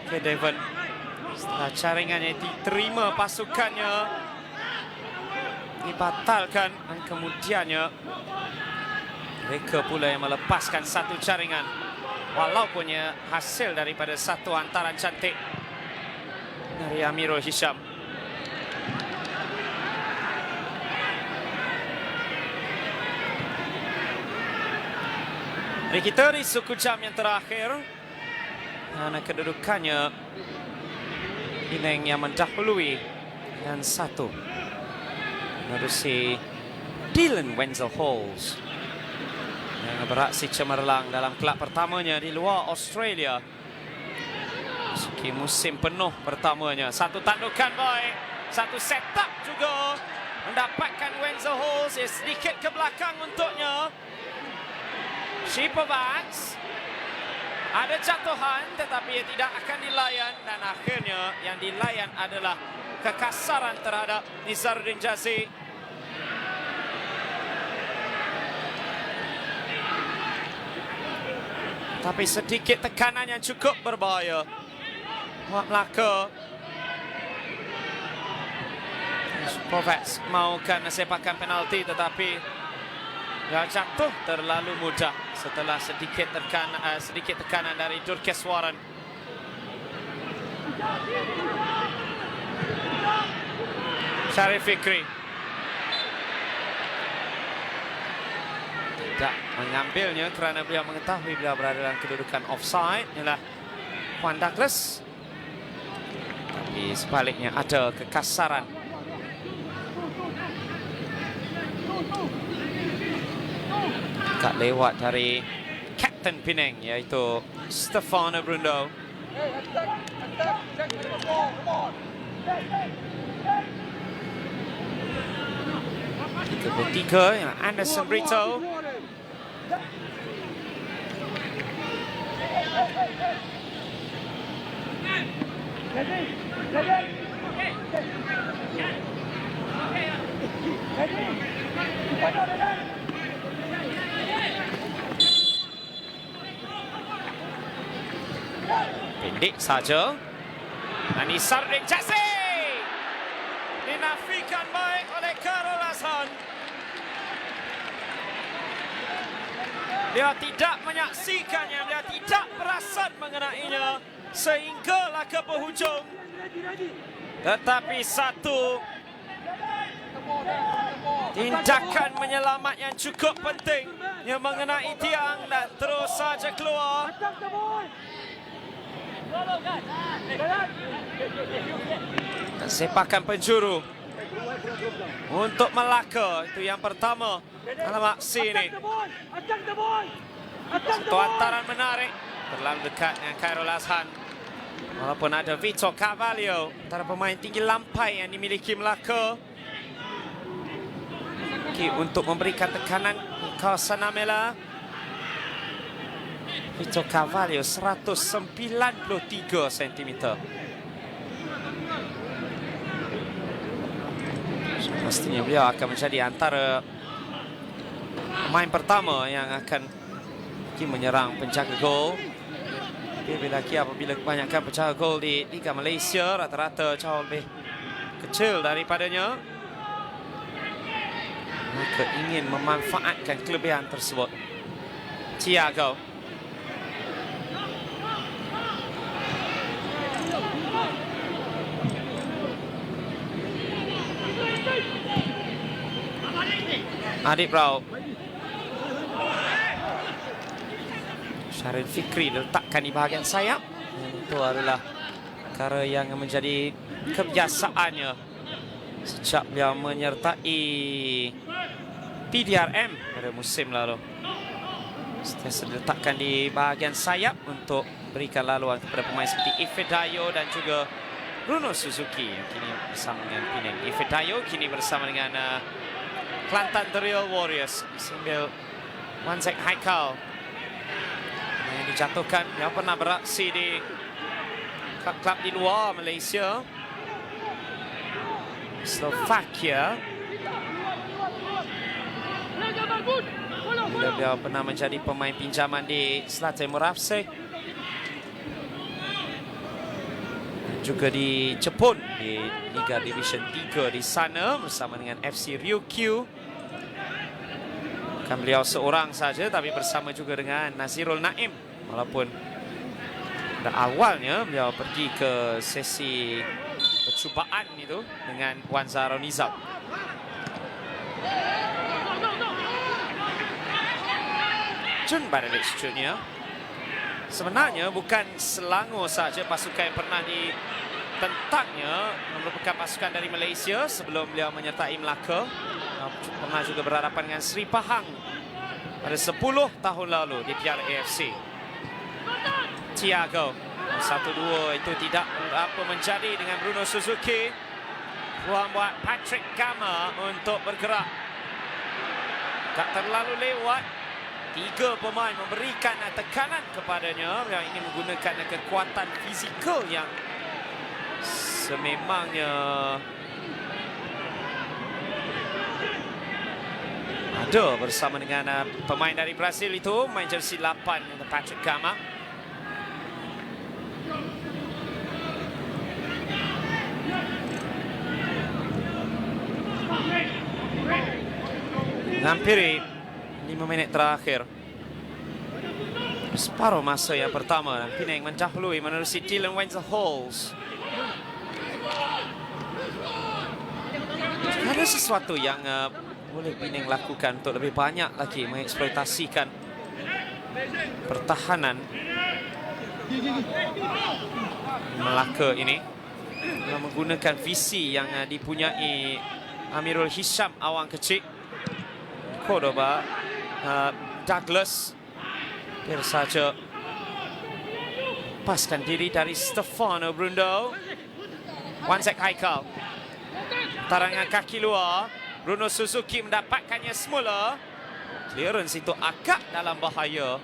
K. Devon. Setelah jaringannya diterima pasukannya, dibatalkan dan kemudiannya mereka pula yang melepaskan satu jaringan. Walaupun hasil daripada satu hantaran cantik dari Amirul Hisham. Jadi kita di suku jam yang terakhir. Dan kedudukannya Penang yang mendahului dengan 1. Menerusi Dylan Wenzel Halls yang beraksi cemerlang dalam kelab pertamanya di luar Australia. Meski musim penuh pertamanya. Satu tandukan baik, satu setup juga mendapatkan Wenzel Halls. Sedikit ke belakang untuknya. Shipovats ada jatuhan tetapi ia tidak akan dilayan, dan akhirnya yang dilayan adalah kekasaran terhadap Nizaruddin Jazi. Tapi sedikit tekanan yang cukup berbahaya buat Melaka. Shipovats maukan sepakan penalti tetapi dia jatuh terlalu mudah setelah sedikit tekanan dari Durkeswaran. Sharif Fikri tidak mengambilnya kerana beliau mengetahui beliau berada dalam kedudukan offside. Ialah Juan Douglas. Tapi sebaliknya ada kekasaran. Tak lewat dari Kapten Penang iaitu Stefano Brundo. Ketiga yang Anderson Brito. Pendek saja. Dan Nizaruddin Jazi dinafikan baik oleh Khairul Azhan. Dia tidak menyaksikannya, dia tidak perasan mengenainya sehinggalah ke penghujung. Tetapi satu tindakan menyelamat yang cukup penting yang mengenai tiang dan terus saja keluar. Dan sepakan penjuru untuk Melaka. Itu yang pertama dalam aksi ini. Satu hantaran menarik. Terlalu dekat dengan Khairul Azhan. Walaupun ada Vitor Carvalho, antara pemain tinggi lampai yang dimiliki Melaka. Untuk memberikan tekanan di kawasan Amela. Vitor Carvalho 193 cm. Pastinya beliau akan menjadi antara pemain pertama yang akan menyerang penjaga gol. Lebih lagi apabila kebanyakan penjaga gol di Liga Malaysia rata-rata jauh lebih kecil daripadanya. Mereka ingin memanfaatkan kelebihan tersebut. Thiago. Adib Rao. Sharif Fikri diletakkan di bahagian sayap. Itu adalah perkara yang menjadi kebiasaannya sejak beliau menyertai PDRM pada musim lalu. Sentiasa diletakkan di bahagian sayap untuk berikan laluan kepada pemain seperti Ifedayo dan juga Bruno Suzuki yang kini bersama dengan Penang. Ifedayo kini bersama dengan Kelantan The Real Warriors sambil Wanzek Haikal yang dijatuhkan. Yang pernah beraksi di klub-klub di luar Malaysia, Slovakia. Beliau pernah menjadi pemain pinjaman di Zlatan Moravce. juga di Jepun di Liga Division 3 di sana bersama dengan FC Ryukyu. Bukan beliau seorang saja tapi bersama juga dengan Nazirul Naim, walaupun pada awalnya beliau pergi ke sesi percubaan itu dengan Wan Zahra Nizam. Jun Badalic Junior sebenarnya bukan Selangor saja pasukan yang pernah ditentangnya, merupakan pasukan dari Malaysia sebelum beliau menyertai Melaka. Pernah juga berhadapan dengan Sri Pahang pada 10 tahun lalu di Piala AFC. Thiago 1-2 itu tidak apa menjadi dengan Bruno Suzuki. Ruang buat Patrick Gama untuk bergerak, tak terlalu lewat. 3 pemain memberikan tekanan kepadanya yang ini menggunakan kekuatan fizikal yang sememangnya ada bersama dengan pemain dari Brazil itu, main jersey 8 Patrick Gama. Hampir 5 minit terakhir, separuh masa yang pertama, Penang mendahului menerusi Dylan Wenzel-Halls. Ada sesuatu yang boleh Penang lakukan untuk lebih banyak lagi mengeksploitasikan pertahanan Melaka ini dengan menggunakan visi yang dipunyai Amirul Hisham Awang Kecik, Cordoba, Douglas. Biar saja paskan diri dari Stefano Brundo. Wanzek Haikal, tarangan kaki luar. Bruno Suzuki mendapatkannya semula. Clearance itu agak dalam bahaya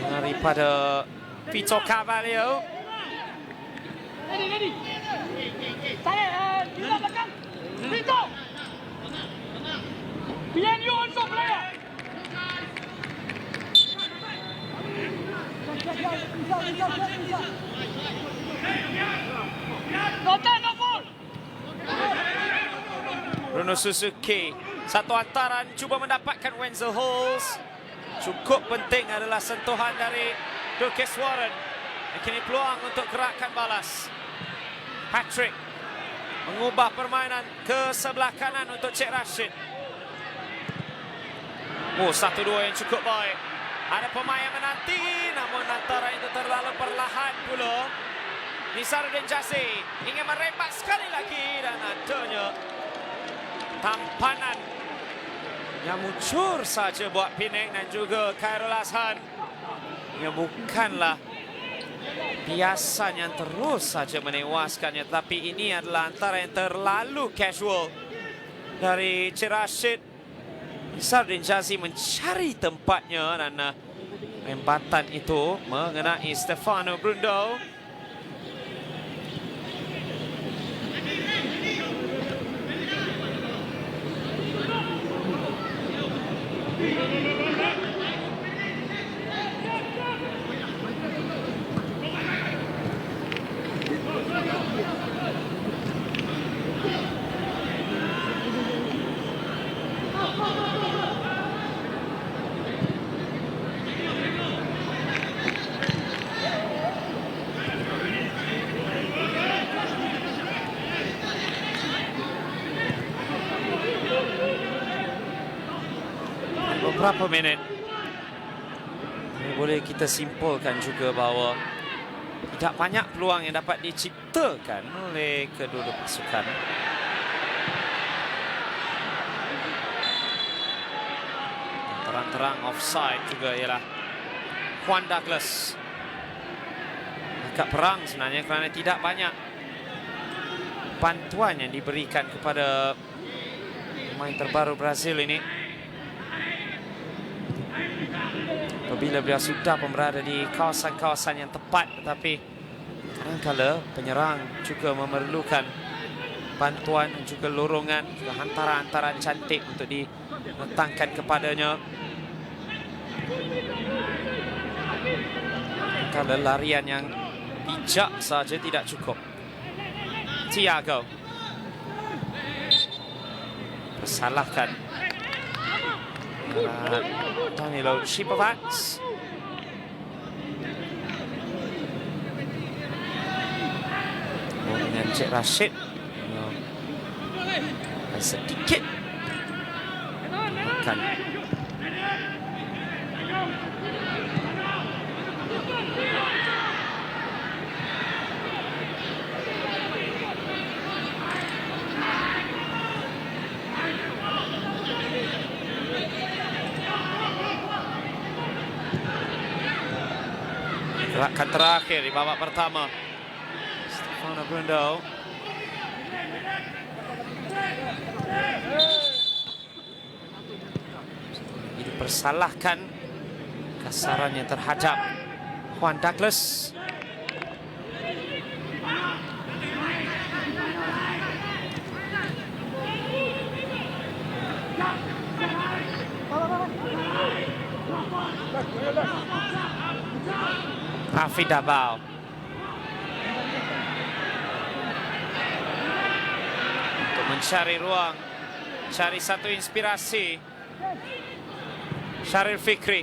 daripada Vito Carvalho. Vito! Bien you also player! No ball! Bruno Suzuki, satu hantaran cuba mendapatkan Wenzel-Halls. Cukup penting adalah sentuhan dari Dukes Warren. Kini peluang untuk gerakan balas. Patrick mengubah permainan ke sebelah kanan untuk Cik Rashid. 1-2 yang cukup baik. Ada pemain yang menanti, namun antara itu terlalu perlahan pula. Nisaruddin Jassi ingin merembat sekali lagi dan adanya tampanan yang muncul saja buat Penang dan juga Khairul Azhan. Yang bukanlah biasanya terus saja menewaskannya, tapi ini adalah antara yang terlalu casual dari Cik Rashid. Nisaruddin Jassi mencari tempatnya dan rembatan itu mengenai Stefano Brundo. Beberapa minit boleh kita simpulkan juga bahawa tidak banyak peluang yang dapat diciptakan oleh kedua-dua pasukan. Terang-terang offside juga ialah Juan Douglas. Agak perang sebenarnya kerana tidak banyak bantuan yang diberikan kepada pemain terbaru Brazil ini. Apabila beliau sudah berada di kawasan-kawasan yang tepat, tetapi kadang-kadang penyerang juga memerlukan bantuan dan juga lorongan, juga hantaran-hantaran cantik untuk diletakkan kepadanya. Kalau larian yang bijak saja tidak cukup. Thiago bersalahkan Danilo Šipovac. Dengan Cik Rashid sedikit makan. Gerakan terakhir di babak pertama. Stefano Brundo. Dipersalahkan kasarannya terhadap Juan Douglas. Rafi Dabao. Untuk mencari ruang, cari satu inspirasi. Syaril Fikri.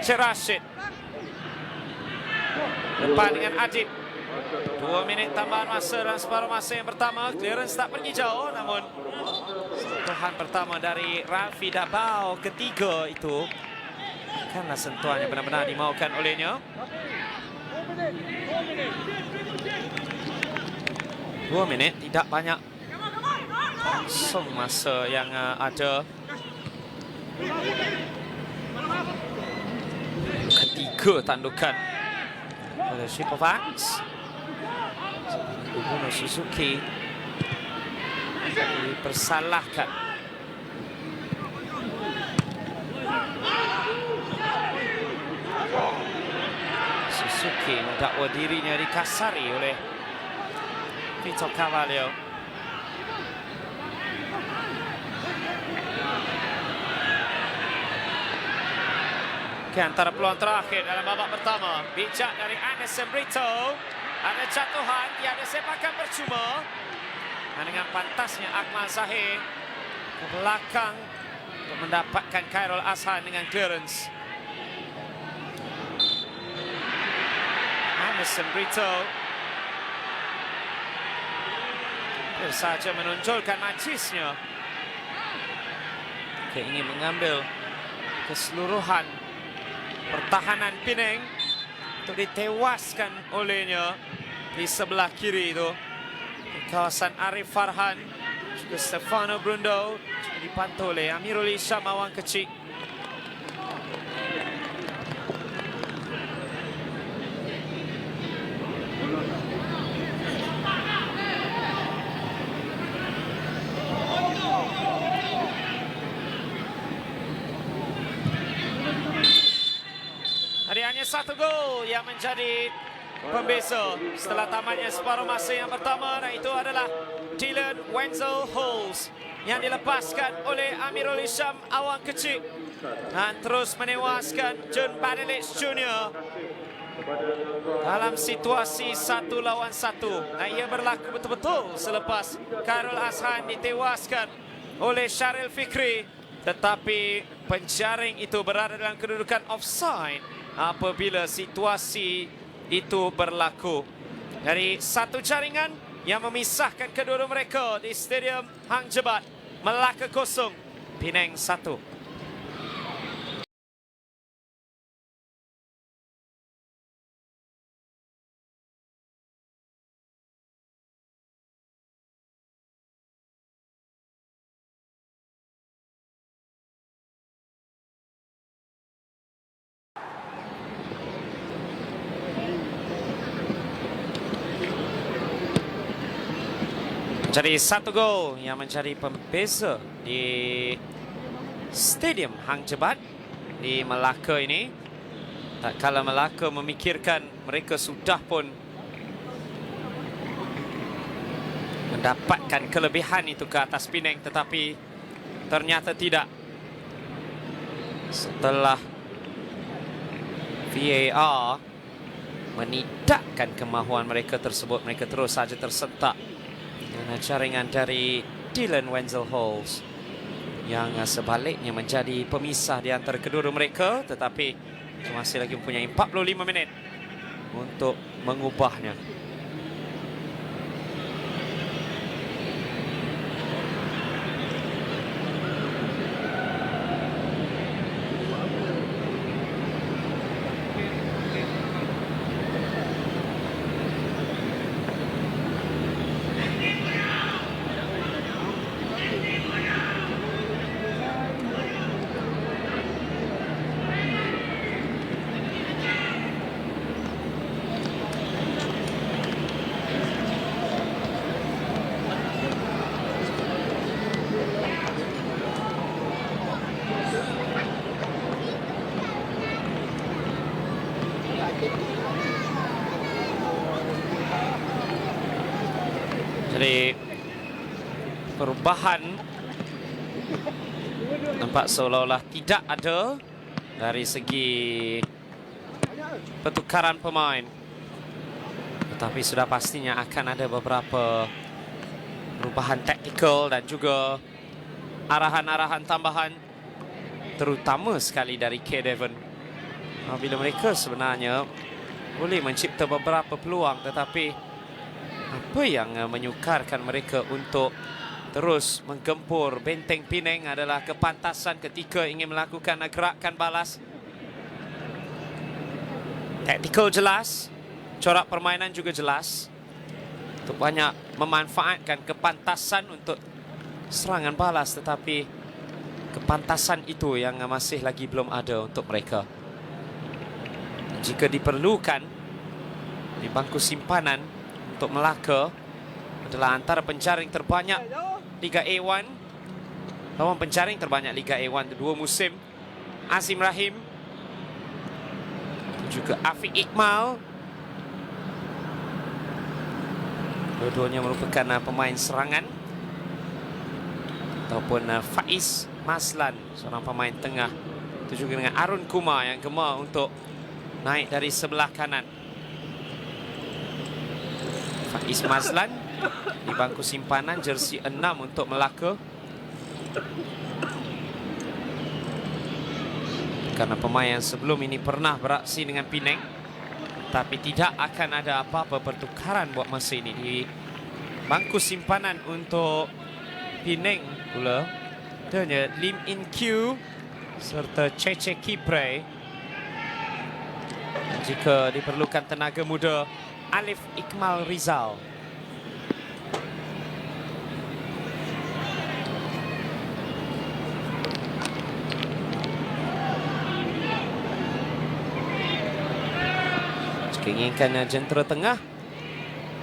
Cik Rashid. Depan dengan Adib. 2 minit tambahan masa dan separuh masa yang pertama. Clearance tak pergi jauh, namun sentuhan pertama dari Rafi Dabao ketiga itu bukanlah sentuhan yang benar-benar dimaukan olehnya. 2 minit, tidak banyak langsung masa yang ada. Ketiga tandukan oleh Šipovac. Bruno Suzuki dipersalahkan. Suzuki mendakwa dirinya dikasari oleh Vitor Carvalho. Antara peluang terakhir dalam babak pertama. Bijak dari Anderson Brito. Ada jatuhan, tiada sepakan percuma. Dan dengan pantasnya Akmal Zahir ke belakang untuk mendapatkan Khairul Azhan dengan clearance. Anderson Brito saja menonjolkan majisnya. Ingin mengambil keseluruhan pertahanan Penang untuk ditewaskan olehnya di sebelah kiri itu. Di kawasan Arif Farhan, juga Stefano Brundo, juga dipantau oleh Amirul Hisham Awang Kecil. Hanya satu gol yang menjadi pembeza setelah tamatnya separuh masa yang pertama, dan itu adalah Dylan Wenzel Halls yang dilepaskan oleh Amirul Hisham Awang Kecil dan terus menewaskan John Badelich Jr. dalam situasi 1 lawan 1. Dan ia berlaku betul-betul selepas Khairul Azhan ditewaskan oleh Syaril Fikri, tetapi penjaring itu berada dalam kedudukan offside apabila situasi itu berlaku. Dari satu jaringan yang memisahkan kedua-dua mereka di Stadium Hang Jebat, Melaka 0, Penang 1. Jadi 1 gol yang menjadi pembeza di Stadium Hang Jebat di Melaka ini. Tak kala Melaka memikirkan mereka sudah pun mendapatkan kelebihan itu ke atas Penang, tetapi ternyata tidak. Setelah VAR meledakkan kemahuan mereka tersebut. Mereka terus saja tersentak dengan jaringan dari Dylan Wenzel Halls yang sebaliknya menjadi pemisah di antara kedua mereka, tetapi masih lagi mempunyai 45 minit untuk mengubahnya. Jadi perubahan nampak seolah-olah tidak ada dari segi pertukaran pemain, tetapi sudah pastinya akan ada beberapa perubahan taktikal dan juga arahan-arahan tambahan, terutama sekali dari K. Devon. Bila mereka sebenarnya boleh mencipta beberapa peluang, tetapi apa yang menyukarkan mereka untuk terus menggempur benteng Penang adalah kepantasan ketika ingin melakukan gerakan balas. Taktikal jelas, corak permainan juga jelas, untuk banyak memanfaatkan kepantasan untuk serangan balas, tetapi kepantasan itu yang masih lagi belum ada untuk mereka. Jika diperlukan di bangku simpanan untuk Melaka adalah antara penjaring terbanyak Liga A1, lawan penjaring terbanyak Liga A1 dua musim, Azim Rahim dan juga Afiq Iqmal. Dua-duanya merupakan pemain serangan, ataupun Faiz Maslan, seorang pemain tengah. Itu juga dengan Arun Kumar yang gemar untuk naik dari sebelah kanan. Faiz Maslan di bangku simpanan, jersey 6 untuk Melaka. Karena pemain yang sebelum ini pernah beraksi dengan Penang, tapi tidak akan ada apa-apa pertukaran buat masa ini. Di bangku simpanan untuk Penang pula adanya Lim In Kyu serta Cece Kipre. Dan jika diperlukan tenaga muda, Alif Iqmal Rizal. Jika inginkan jentera tengah,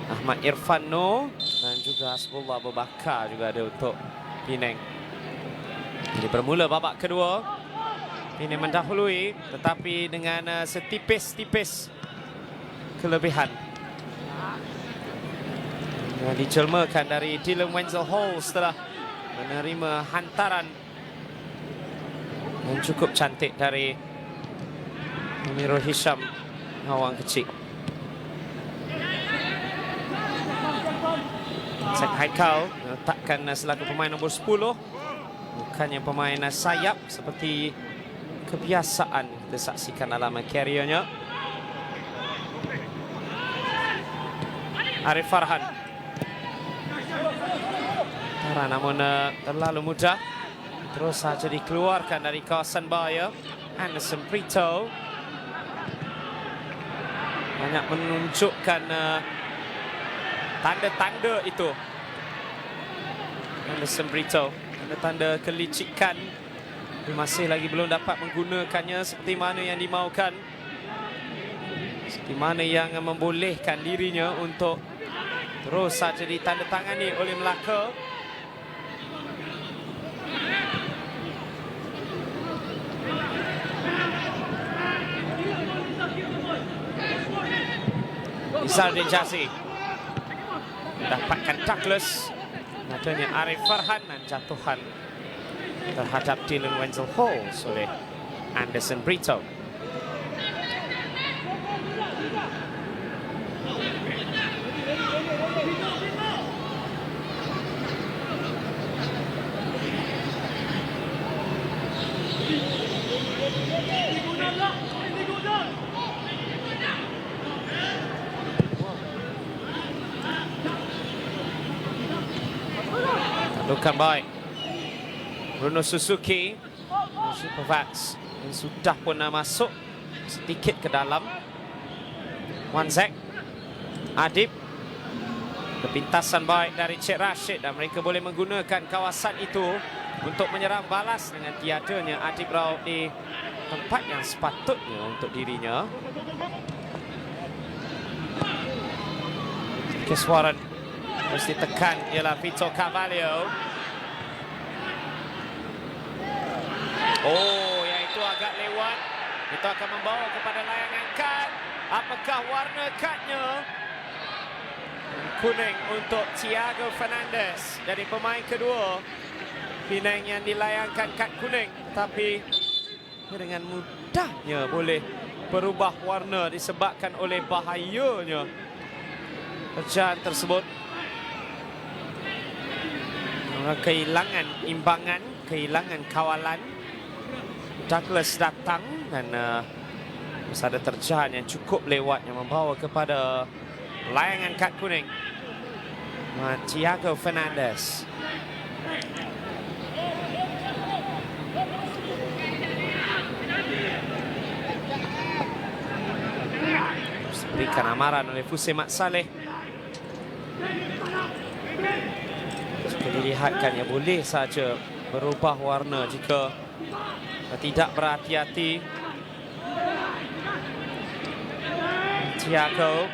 Ahmad Irfan Noor dan juga Hasbullah Abu Bakar juga ada untuk Penang. Jadi bermula babak kedua, Penang mendahului, tetapi dengan setipis-tipis kelebihan. Yang dijelmakan dari Dylan Wenzel Halls setelah menerima hantaran yang cukup cantik dari Amirul Hisham, gawang kecil. Zak Haikal letakkan selaku pemain nombor 10, bukannya pemain sayap seperti kebiasaan kita saksikan dalam kariernya. Arif Farhan, namun terlalu mudah, terus saja dikeluarkan dari kawasan bahaya. Anderson Prito banyak menunjukkan tanda-tanda itu. Anderson Prito, tanda-tanda kelicikan, tapi masih lagi belum dapat menggunakannya seperti mana yang dimaukan, seperti mana yang membolehkan dirinya untuk terus saja ditandatangani oleh Melaka. Izaldin Jasi mendapatkan Douglas, adanya Arif Farhan dan jatuhan terhadap Dylan Wenzel Halls oleh Anderson Brito. Tandukan baik Bruno Suzuki, Sipovac yang sudah pun masuk sedikit ke dalam. Wanzek, Adib, kepintasan baik dari Cik Rashid dan mereka boleh menggunakan kawasan itu untuk menyerang balas dengan tiadanya Adib Raub di tempat yang sepatutnya untuk dirinya. Kes Warren harus ditekan ialah Vitor Carvalho. Oh, yang itu agak lewat. Itu akan membawa kepada layangan kad. Apakah warna kadnya? Kuning untuk Thiago Fernandes dari pemain kedua. Penang yang dilayangkan kad kuning, tapi dengan mudahnya boleh berubah warna disebabkan oleh bahayanya pecahan tersebut. Kehilangan imbangan, kehilangan kawalan. Douglas datang dan ada terjahan yang cukup lewat yang membawa kepada layangan kad kuning. Thiago Fernandes. Berikan amaran oleh Fuse Mat Saleh. Jika dilihatkan ya boleh saja berubah warna jika tidak berhati-hati. Thiago.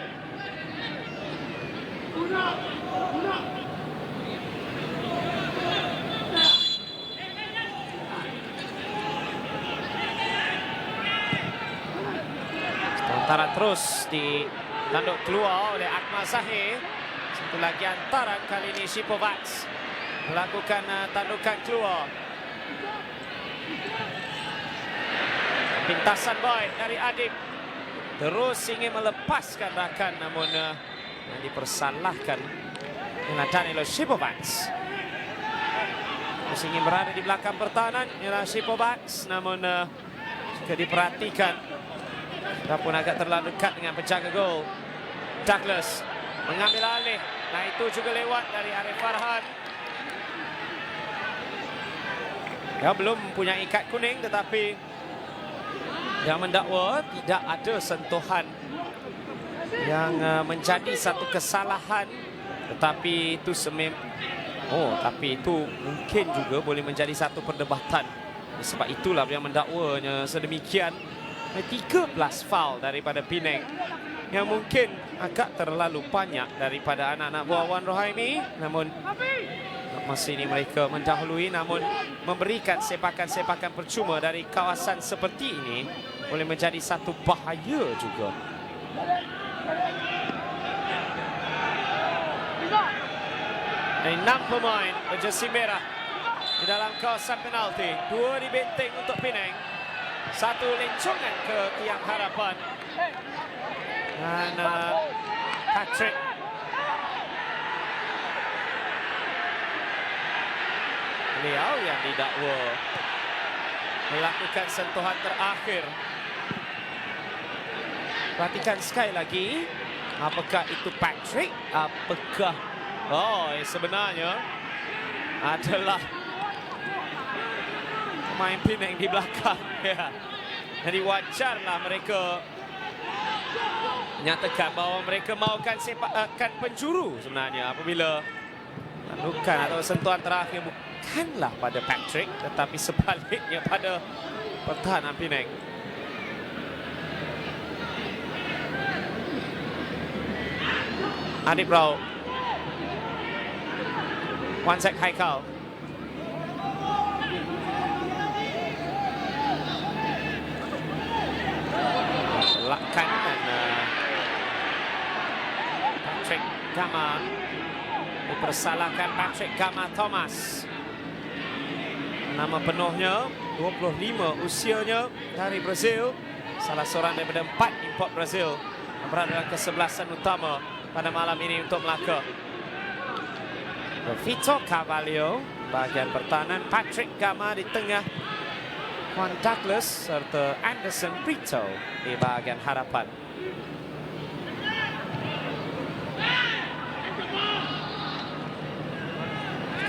Sementara terus ditanduk keluar oleh Akmal Zahir. Satu lagi antaran, kali ini Sipovac melakukan tandukan keluar. Pintasan baik dari Adib. Terus ingin melepaskan rakan namun yang dipersalahkan oleh Danilo Sipovac. Terus ingin berada di belakang pertahanan ialah Sipovac namun jika diperhatikan walaupun agak terlalu dekat dengan penjaga gol. Douglas mengambil alih. Nah itu juga lewat dari Arif Farhan. Ya belum mempunyai kad kuning tetapi yang mendakwa tidak ada sentuhan yang menjadi satu kesalahan, tetapi itu tapi itu mungkin juga boleh menjadi satu perdebatan. Sebab itulah yang mendakwanya sedemikian. 13 foul daripada Penang yang mungkin agak terlalu banyak daripada anak-anak buah Wan Rohaimi. Namun masa ini mereka mendahului, namun memberikan sepakan-sepakan percuma dari kawasan seperti ini boleh menjadi satu bahaya juga. Dari 6 pemain berjersey merah di dalam kawasan penalti. 2 dibenteng untuk Penang. 1 lencongan ke tiang harapan. Dan Patrick beliau yang didakwa melakukan sentuhan terakhir. Perhatikan sekali lagi. Apakah itu Patrick? Apakah sebenarnya adalah pemain Penang di belakang. Ya. Jadi wajarlah mereka menyatakan bahawa mereka mahukan sepakan penjuru sebenarnya apabila tandukan atau sentuhan terakhir bukanlah pada Patrick tetapi sebaliknya pada pertahanan Penang. Adib Raub, Wanzek Haikal. Lakan dan Patrick Gama. Dipersalahkan Patrick Gama Thomas. Nama penuhnya 25 usianya, dari Brazil. Salah seorang daripada 4 import Brazil yang berada dalam kesebelasan utama pada malam ini untuk Melaka. Vitor Carvalho bahagian pertahanan, Patrick Gama di tengah, Juan Douglas serta Anderson Brito di bahagian hadapan.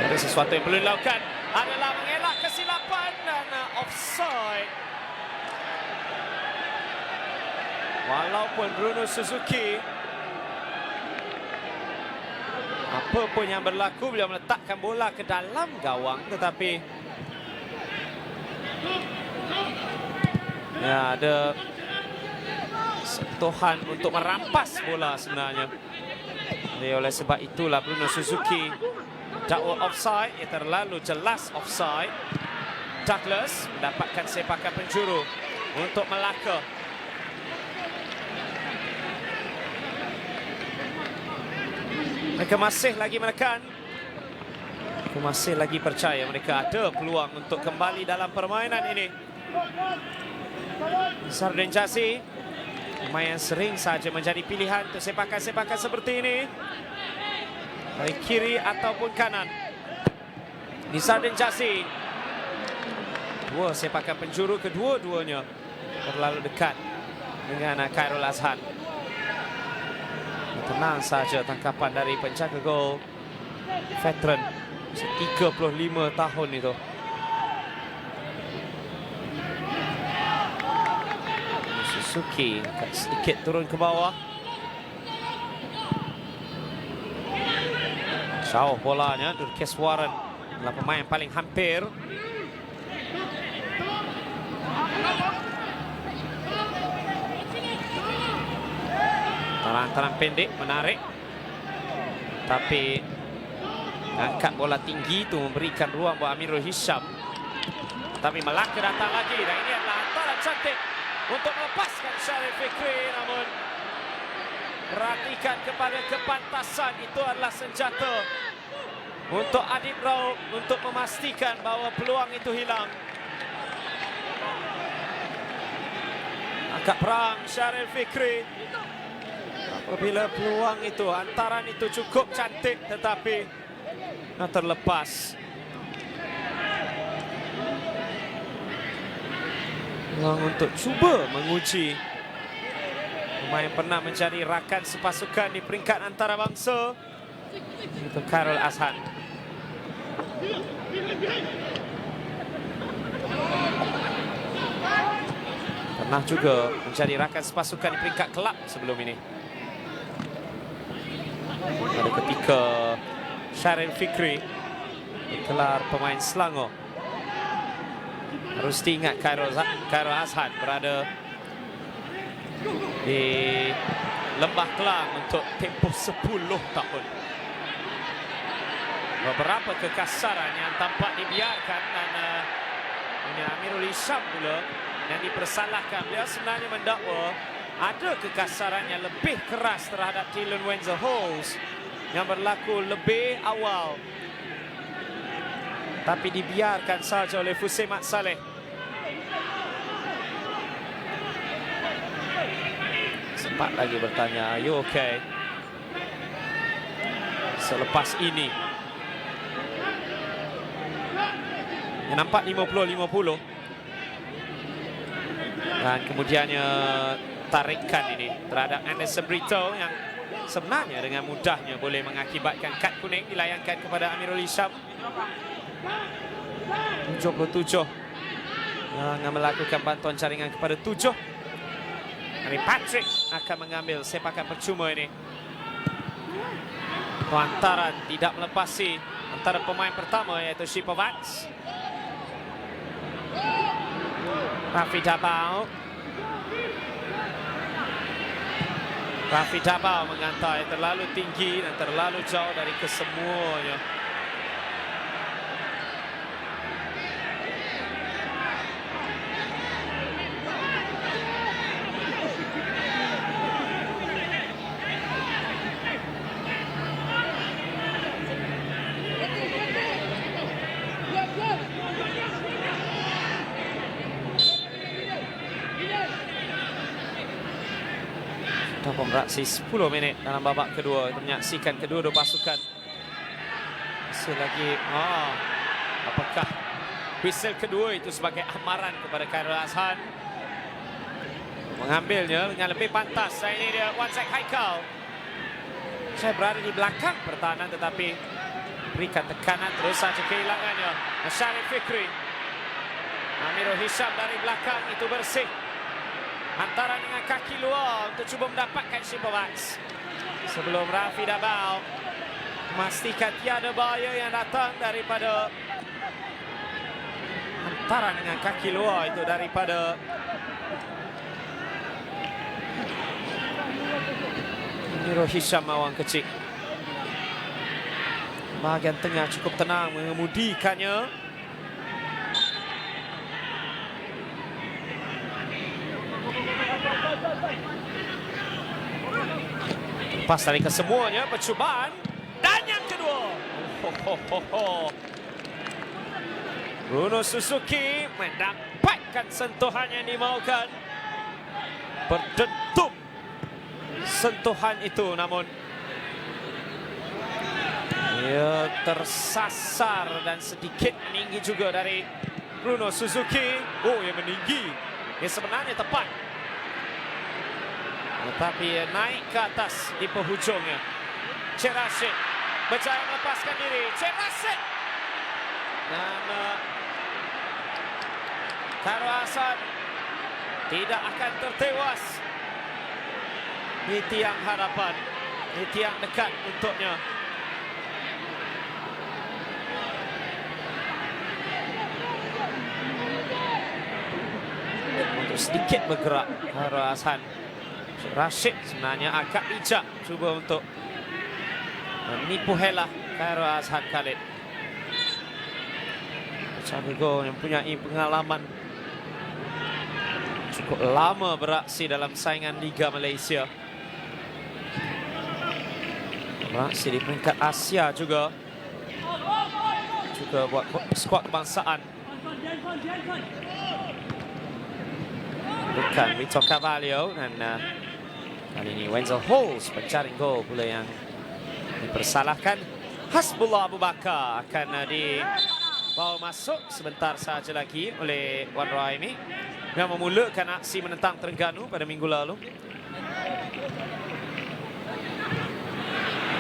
Ada sesuatu yang perlu dilakukan adalah mengelak kesilapan dan offside. Walaupun Bruno Suzuki apa pun yang berlaku, beliau meletakkan bola ke dalam gawang, tetapi ya ada sentuhan untuk merampas bola sebenarnya. Jadi oleh sebab itulah Bruno Suzuki dakwa offside, ia terlalu jelas offside. Douglas mendapatkan sepakan penjuru untuk Melaka. Mereka masih lagi menekan. Mereka masih lagi percaya mereka ada peluang untuk kembali dalam permainan ini. Sardin Jasi, pemain yang sering saja menjadi pilihan untuk sepakan-sepakan seperti ini. Dari kiri ataupun kanan. Di Sardin Jasi. Dua sepakan penjuru kedua-duanya terlalu dekat dengan Khairul Azhan. Tenang saja tangkapan dari penjaga gol veteran 35 tahun itu. Suzuki sedikit turun ke bawah. Jauh bolanya, Durkeswaran adalah pemain yang paling hampir. Taran-taran pendek, menarik. Tapi angkat bola tinggi itu memberikan ruang buat Amirul Hisham. Tapi Melaka datang lagi dan ini adalah hantaran cantik untuk melepaskan Syarif Fikri. Namun perhatikan kepada kepantasan, itu adalah senjata untuk Adib Raub untuk memastikan bahawa peluang itu hilang. Angkat perang Syarif Fikri. Apabila peluang itu, hantaran itu cukup cantik tetapi terlepas. Peluang untuk cuba menguji pemain yang pernah menjadi rakan sepasukan di peringkat antarabangsa, itu Khairul Azhan. Pernah juga menjadi rakan sepasukan di peringkat kelab sebelum ini. Pada ketika Syarif Fikri dikelar pemain Selangor. Harus diingat Khairul Azhan berada di Lembah Kelang untuk tempoh 10 tahun. Beberapa kekasaran yang tampak dibiarkan dan Amirul Hisham pula yang dipersalahkan. Beliau sebenarnya mendakwa ada kekasaran yang lebih keras terhadap Dylan Wenzel-Hals yang berlaku lebih awal. Tapi dibiarkan saja oleh Fusim Mat Saleh. Sempat lagi bertanya, "Are you okay?" Selepas ini. Yang nampak 50-50. Dan kemudiannya tarikan ini terhadap Anderson Brito yang sebenarnya dengan mudahnya boleh mengakibatkan kad kuning dilayangkan kepada Amirul Hisham. 77 yang melakukan bantuan jaringan kepada 7. Hari Patrick akan mengambil sepakan percuma ini. Hantaran tidak melepasi antara pemain pertama iaitu Shipovac. Rafi Dabao. Rafi Dabao mengantai terlalu tinggi dan terlalu jauh dari kesemuanya. Beraksi 10 minit dalam babak kedua. Kita menyaksikan kedua-dua pasukan masih lagi apakah whistle kedua itu sebagai amaran kepada Khairul Azhan. Mengambilnya dengan lebih pantas. Ini dia Wan Zack Haikal. Saya berada di belakang pertahanan tetapi berikan tekanan terus saja kehilangannya. Syarif Fikri. Amirul Hisham dari belakang itu bersih. Hantaran dengan kaki luar untuk cuba mendapatkan Shipovac. Sebelum Rafi Dabao memastikan tiada bahaya yang datang daripada hantaran dengan kaki luar itu daripada Amirul Hisham awang kecil. Bahagian tengah cukup tenang mengemudikannya. Lepas dari kesemuanya percubaan dan yang kedua. Bruno Suzuki mendapatkan sentuhan yang dimaukan. Berdentum sentuhan itu namun ia tersasar dan sedikit meninggi juga dari Bruno Suzuki. Oh, yang meninggi. Yang sebenarnya tepat. Tetapi naik ke atas di penghujungnya. Cik Rashid berjaya melepaskan diri. Cik Rashid. Dan Khairul Azhan tidak akan tertewas. Ini tiang harapan. Ini tiang dekat untuknya. Untuk sedikit bergerak Khairul Azhan. Rashid sebenarnya agak bijak cuba untuk menipu helah Khairul Azhan Khalid. Canego yang punya pengalaman cukup lama beraksi dalam saingan Liga Malaysia. Beraksi di peringkat Asia juga. Juga buat skuad kebangsaan. Bukan Vitor Carvalho dan kali ini Wenzel Halls pencari gol pula yang dipersalahkan. Hasbullah Abu Bakar akan dibawa masuk sebentar saja lagi oleh Wan Rahimi yang memulakan aksi menentang Terengganu pada minggu lalu.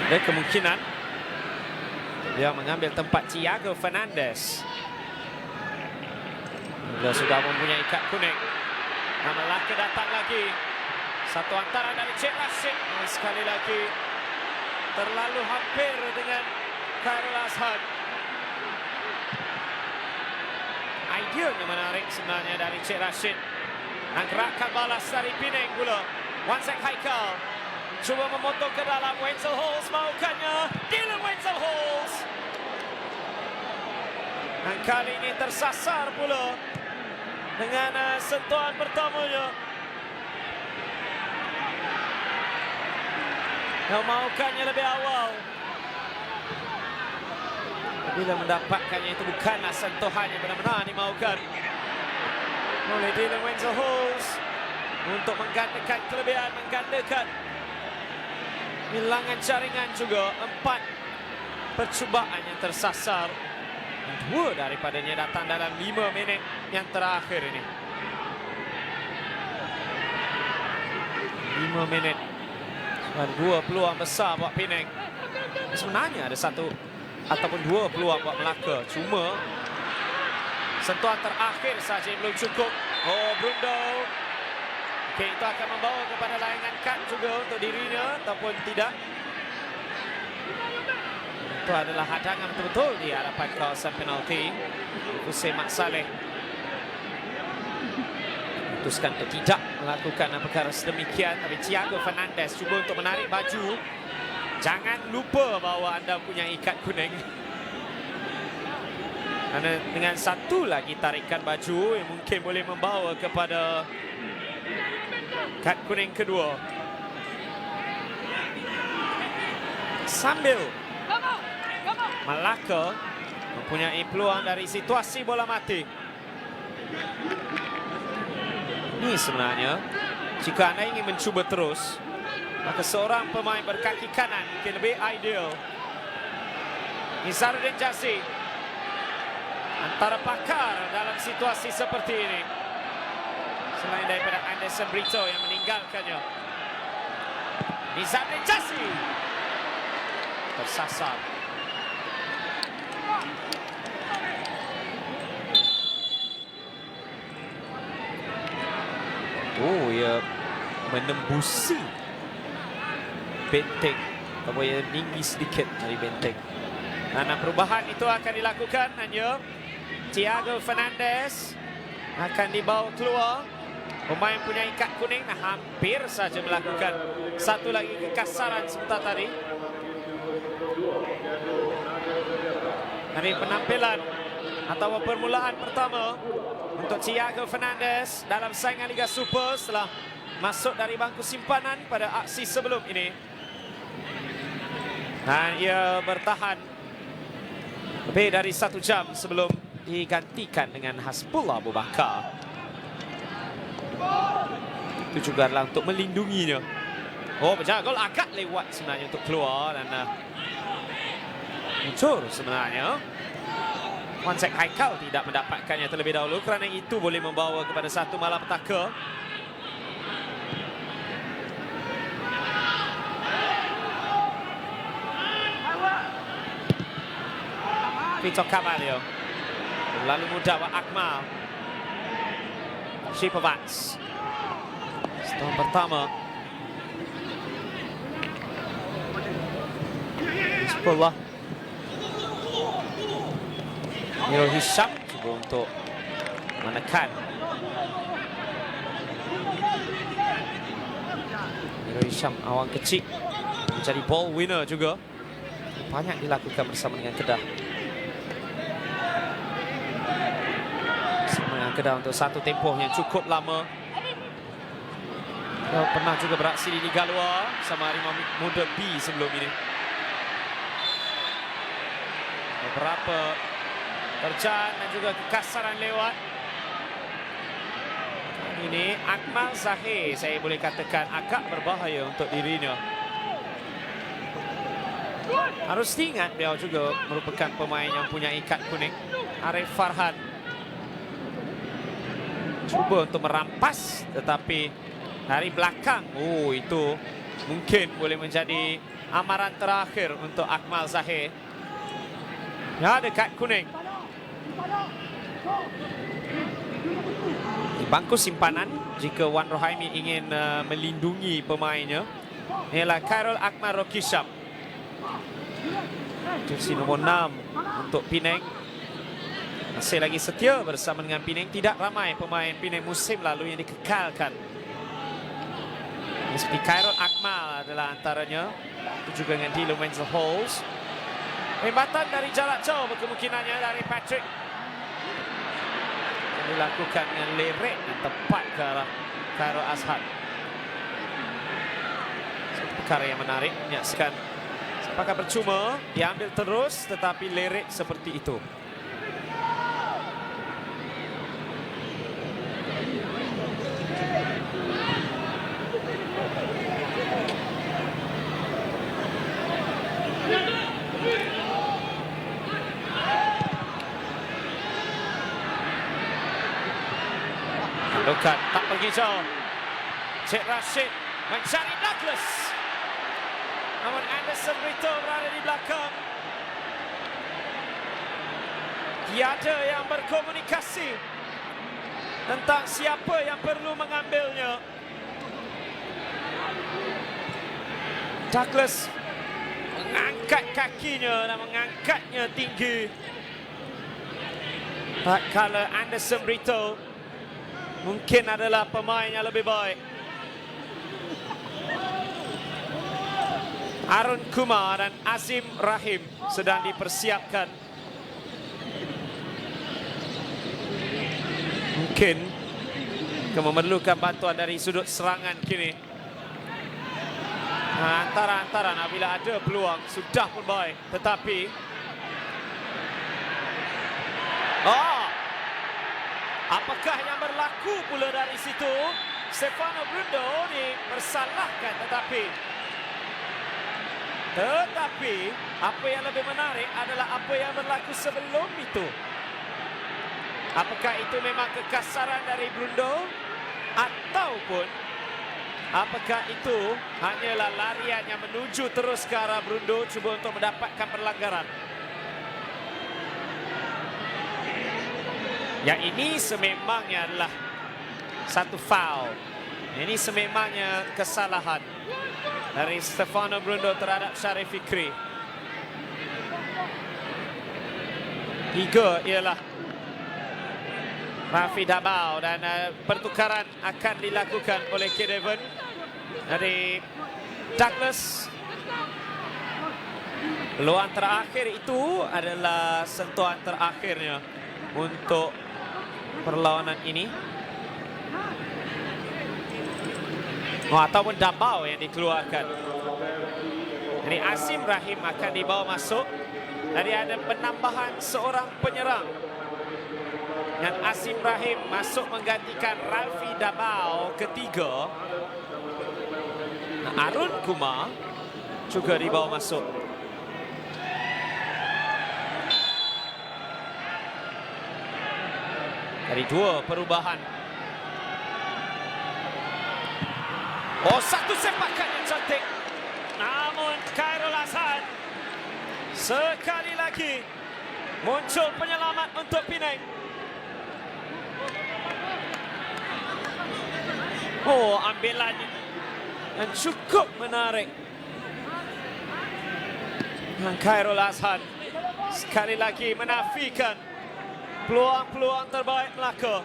Ada kemungkinan dia mengambil tempat Thiago Fernandes. Dia sudah mempunyai kad kuning. Nama Laka datang lagi. Satu hantaran dari Cik Rashid. Sekali lagi terlalu hampir dengan Khairul Azhan. Ideanya menarik sebenarnya dari Cik Rashid. Dan gerakan balas dari Penang pula. Wan Zack Haikal cuba memotong ke dalam. Wenzel Halls maukannya. Dylan Wenzel Halls. Dan kali ini tersasar pula dengan sentuhan pertamanya. Yang maukannya lebih awal. Bila mendapatkannya itu bukanlah sentuhan yang benar-benar dimaukan oleh Dylan Wenzel Halls untuk menggandakan kelebihan, menggandakan bilangan jaringan juga. 4 percubaan yang tersasar. 2 daripadanya datang dalam 5 minit yang terakhir ini. 5 minit. 2 peluang besar buat Penang. Sebenarnya ada 1 ataupun 2 peluang buat Melaka. Cuma sentuhan terakhir saja belum cukup. Oh, Brundo. Okey, itu akan membawa kepada layangan kad juga untuk dirinya ataupun tidak. Itu adalah hadangan betul-betul di hadapan kawasan penalti. Hussein Mat Saleh memutuskan untuk tidak melakukan perkara sedemikian. Tapi Thiago Fernandes cuba untuk menarik baju. Jangan lupa bahawa anda punya kad kuning. Karena dengan 1 lagi tarikan baju yang mungkin boleh membawa kepada kad kuning kedua. Sambil Melaka mempunyai peluang dari situasi bola mati. Ini sebenarnya jika anda ingin mencuba terus, maka seorang pemain berkaki kanan mungkin lebih ideal. Nizaruddin Jassi antara pakar dalam situasi seperti ini. Selain daripada Anderson Brito yang meninggalkannya. Nizamudin Jassi tersasar. Oh, ia menembusi benteng. Atau ia tinggi sedikit dari benteng. Dan perubahan itu akan dilakukan. Hanya Thiago Fernandes akan dibawa keluar. Pemain punya ikat kuning hampir saja melakukan satu lagi kekasaran sebentar tadi. Dari penampilan atau permulaan pertama untuk Thiago Fernandes dalam saingan Liga Super setelah masuk dari bangku simpanan pada aksi sebelum ini. Dan ia bertahan lebih dari 1 jam sebelum digantikan dengan Hasbullah Abu Bakar. Itu juga adalah untuk melindunginya. Oh, berjaga gol agak lewat sebenarnya untuk keluar dan muncul sebenarnya. Wansek Haikal tidak mendapatkannya terlebih dahulu kerana itu boleh membawa kepada satu malapetaka. Vitor Carvalho. Lalu mudah Akmal. Shipovac. Setahun pertama. Hizbullah. Miro Hisham cuba untuk menekan. Miro Hisham awang kecil. Menjadi ball winner juga. Banyak dilakukan bersama dengan Kedah. Kedah untuk satu tempoh yang cukup lama. Pernah juga beraksi di Liga Luar sama Harimau Muda B sebelum ini. Beberapa terjang dan juga kekasaran lewat. Ini Akmal Zahir saya boleh katakan agak berbahaya untuk dirinya. Harus diingat beliau juga merupakan pemain yang punya ikat kuning. Arif Farhan cuba untuk merampas tetapi dari belakang. Oh, itu mungkin boleh menjadi amaran terakhir untuk Akmal Zahir. Ya, ada kad kuning. Di bangku simpanan jika Wan Rohaimi ingin melindungi pemainnya ialah Khairul Akmal Rokisham. Jersey nombor 6 untuk Penang. Masih lagi setia bersama dengan Penang. Tidak ramai pemain Penang musim lalu yang dikekalkan. Seperti Khairul Akmal adalah antaranya. Itu juga dengan Dylan Wenzel Halls. Penembatan dari jarak jauh berkemungkinannya dari Patrick. Yang dilakukan dengan lerek dan tepat ke arah Khairul Azhar. Satu perkara yang menarik. Menyaksikan sepakat percuma. Diambil terus tetapi lerek seperti itu. Bukan, tak pergi jauh. Cik Rashid mencari Douglas. Namun Anderson Brito berada di belakang. Tiada yang berkomunikasi tentang siapa yang perlu mengambilnya. Douglas mengangkat kakinya dan mengangkatnya tinggi. Tak kala Anderson Brito mungkin adalah pemain yang lebih baik. Arun Kumar dan Azim Rahim sedang dipersiapkan. Mungkin memerlukan bantuan dari sudut serangan kini. Antara-antara apabila ada peluang sudah pun baik. Tetapi apakah yang berlaku pula dari situ? Stefano Brundo dipersalahkan tetapi apa yang lebih menarik adalah apa yang berlaku sebelum itu. Apakah itu memang kekasaran dari Brundo ataupun apakah itu hanyalah larian yang menuju terus ke arah Brundo cuba untuk mendapatkan pelanggaran? Yang ini sememangnya adalah satu foul. Ini sememangnya kesalahan dari Stefano Brundo terhadap Sharif Fikri. 3 ialah Rafi Dabao dan pertukaran akan dilakukan oleh Kedevan dari Douglas. Peluang terakhir itu adalah sentuhan terakhirnya untuk perlawanan ini. Ataupun Dabao yang dikeluarkan. Jadi Azim Rahim akan dibawa masuk. Jadi ada penambahan seorang penyerang. Dan Azim Rahim masuk menggantikan Rafi Dabao ketiga. Arun Kumar juga dibawa masuk. Dari 2 perubahan. Oh, satu sepakan yang cantik. Namun Khairul Hasan sekali lagi muncul penyelamat untuk Penang. Oh, ambilannya dan cukup menarik. Dan Khairul Hasan sekali lagi menafikan peluang-peluang terbaik Melaka.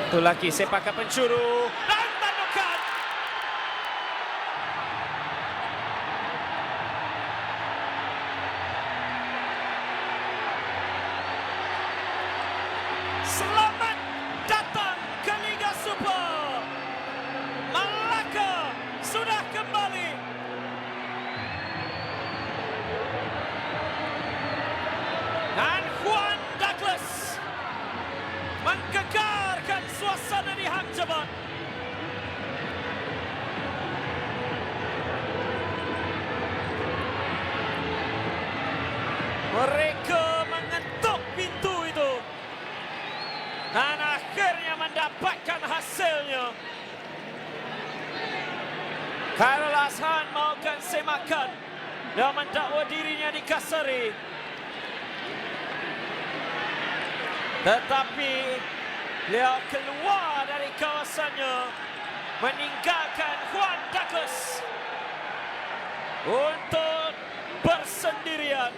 Itu lagi sepakan pencuru dan tandukan. Selamat datang ke Liga Super. Melaka sudah kembali. Dan Juan Douglas menggegarkan suasana di Hang Jebat. Mereka mengetuk pintu itu. Dan akhirnya mendapatkan hasilnya. Khairul Hasan maukan semakan dan mendakwa dirinya dikasari. Tetapi beliau keluar dari kawasannya, meninggalkan Juan Douglas untuk bersendirian.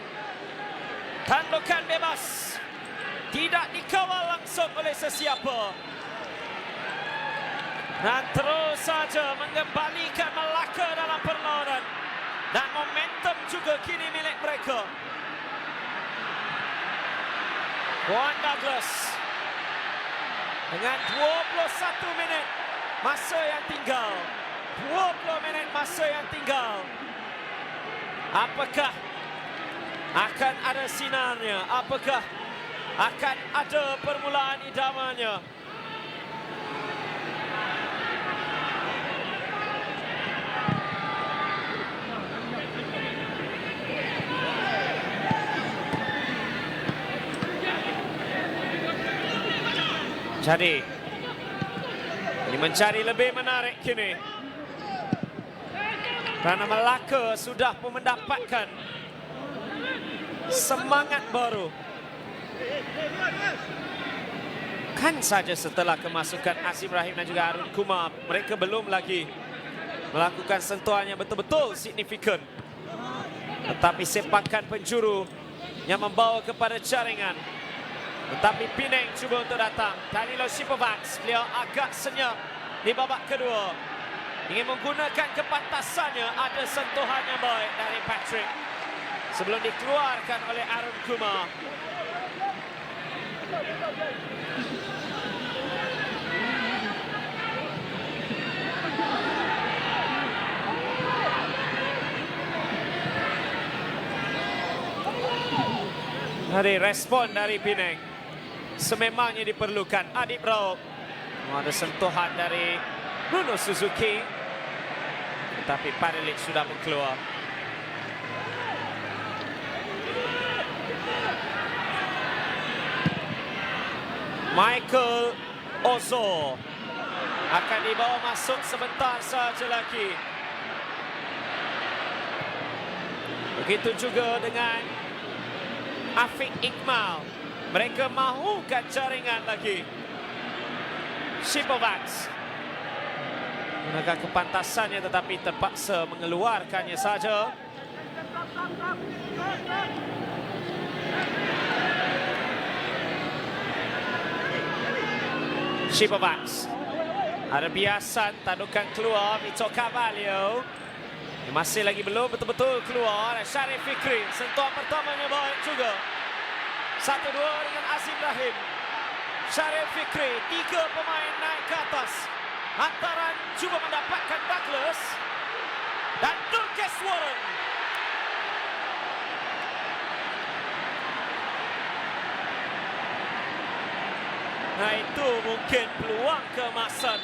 Tandukan bebas, tidak dikawal langsung oleh sesiapa. Dan terus saja mengembalikan Melaka dalam perlawanan. Dan momentum juga kini milik mereka. Juan Douglas dengan 21 minit masa yang tinggal. 20 menit masa yang tinggal. Apakah akan ada sinarnya? Apakah akan ada permulaan idamannya? Jadi ini mencari lebih menarik kini. Karena Melaka sudah pun mendapatkan semangat baru. Kan saja setelah kemasukan Azim Rahim dan juga Arun Kumar, mereka belum lagi melakukan sentuhan yang betul-betul signifikan. Tetapi sepakan penjuru yang membawa kepada jaringan. Tetapi Penang cuba untuk datang. Danilo Shipovac, beliau agak senyap di babak kedua. Ingin menggunakan kepantasannya, ada sentuhan yang baik dari Patrick. Sebelum dikeluarkan oleh Arun Kumar. Dari respon dari Penang sememangnya diperlukan. Adib Raub, ada sentuhan dari Bruno Suzuki, tetapi Pavelic sudah keluar. Michael Ozo akan dibawa masuk sebentar saja lagi. Begitu juga dengan Afiq Iqmal. Mereka mahukan jaringan lagi. Shipovac gunakan kepantasannya tetapi terpaksa mengeluarkannya saja. Shipovac ada biasan, tandukan keluar Mito Carvalho. Masih lagi belum betul-betul keluar. Syarif Fikri, sentuhan pertamanya baik juga. 1-2 dengan Azim Rahim. Syarif Fikri, 3 pemain naik ke atas. Hantaran cuba mendapatkan Douglas dan Dulkes Warren. Nah, itu mungkin peluang keemasan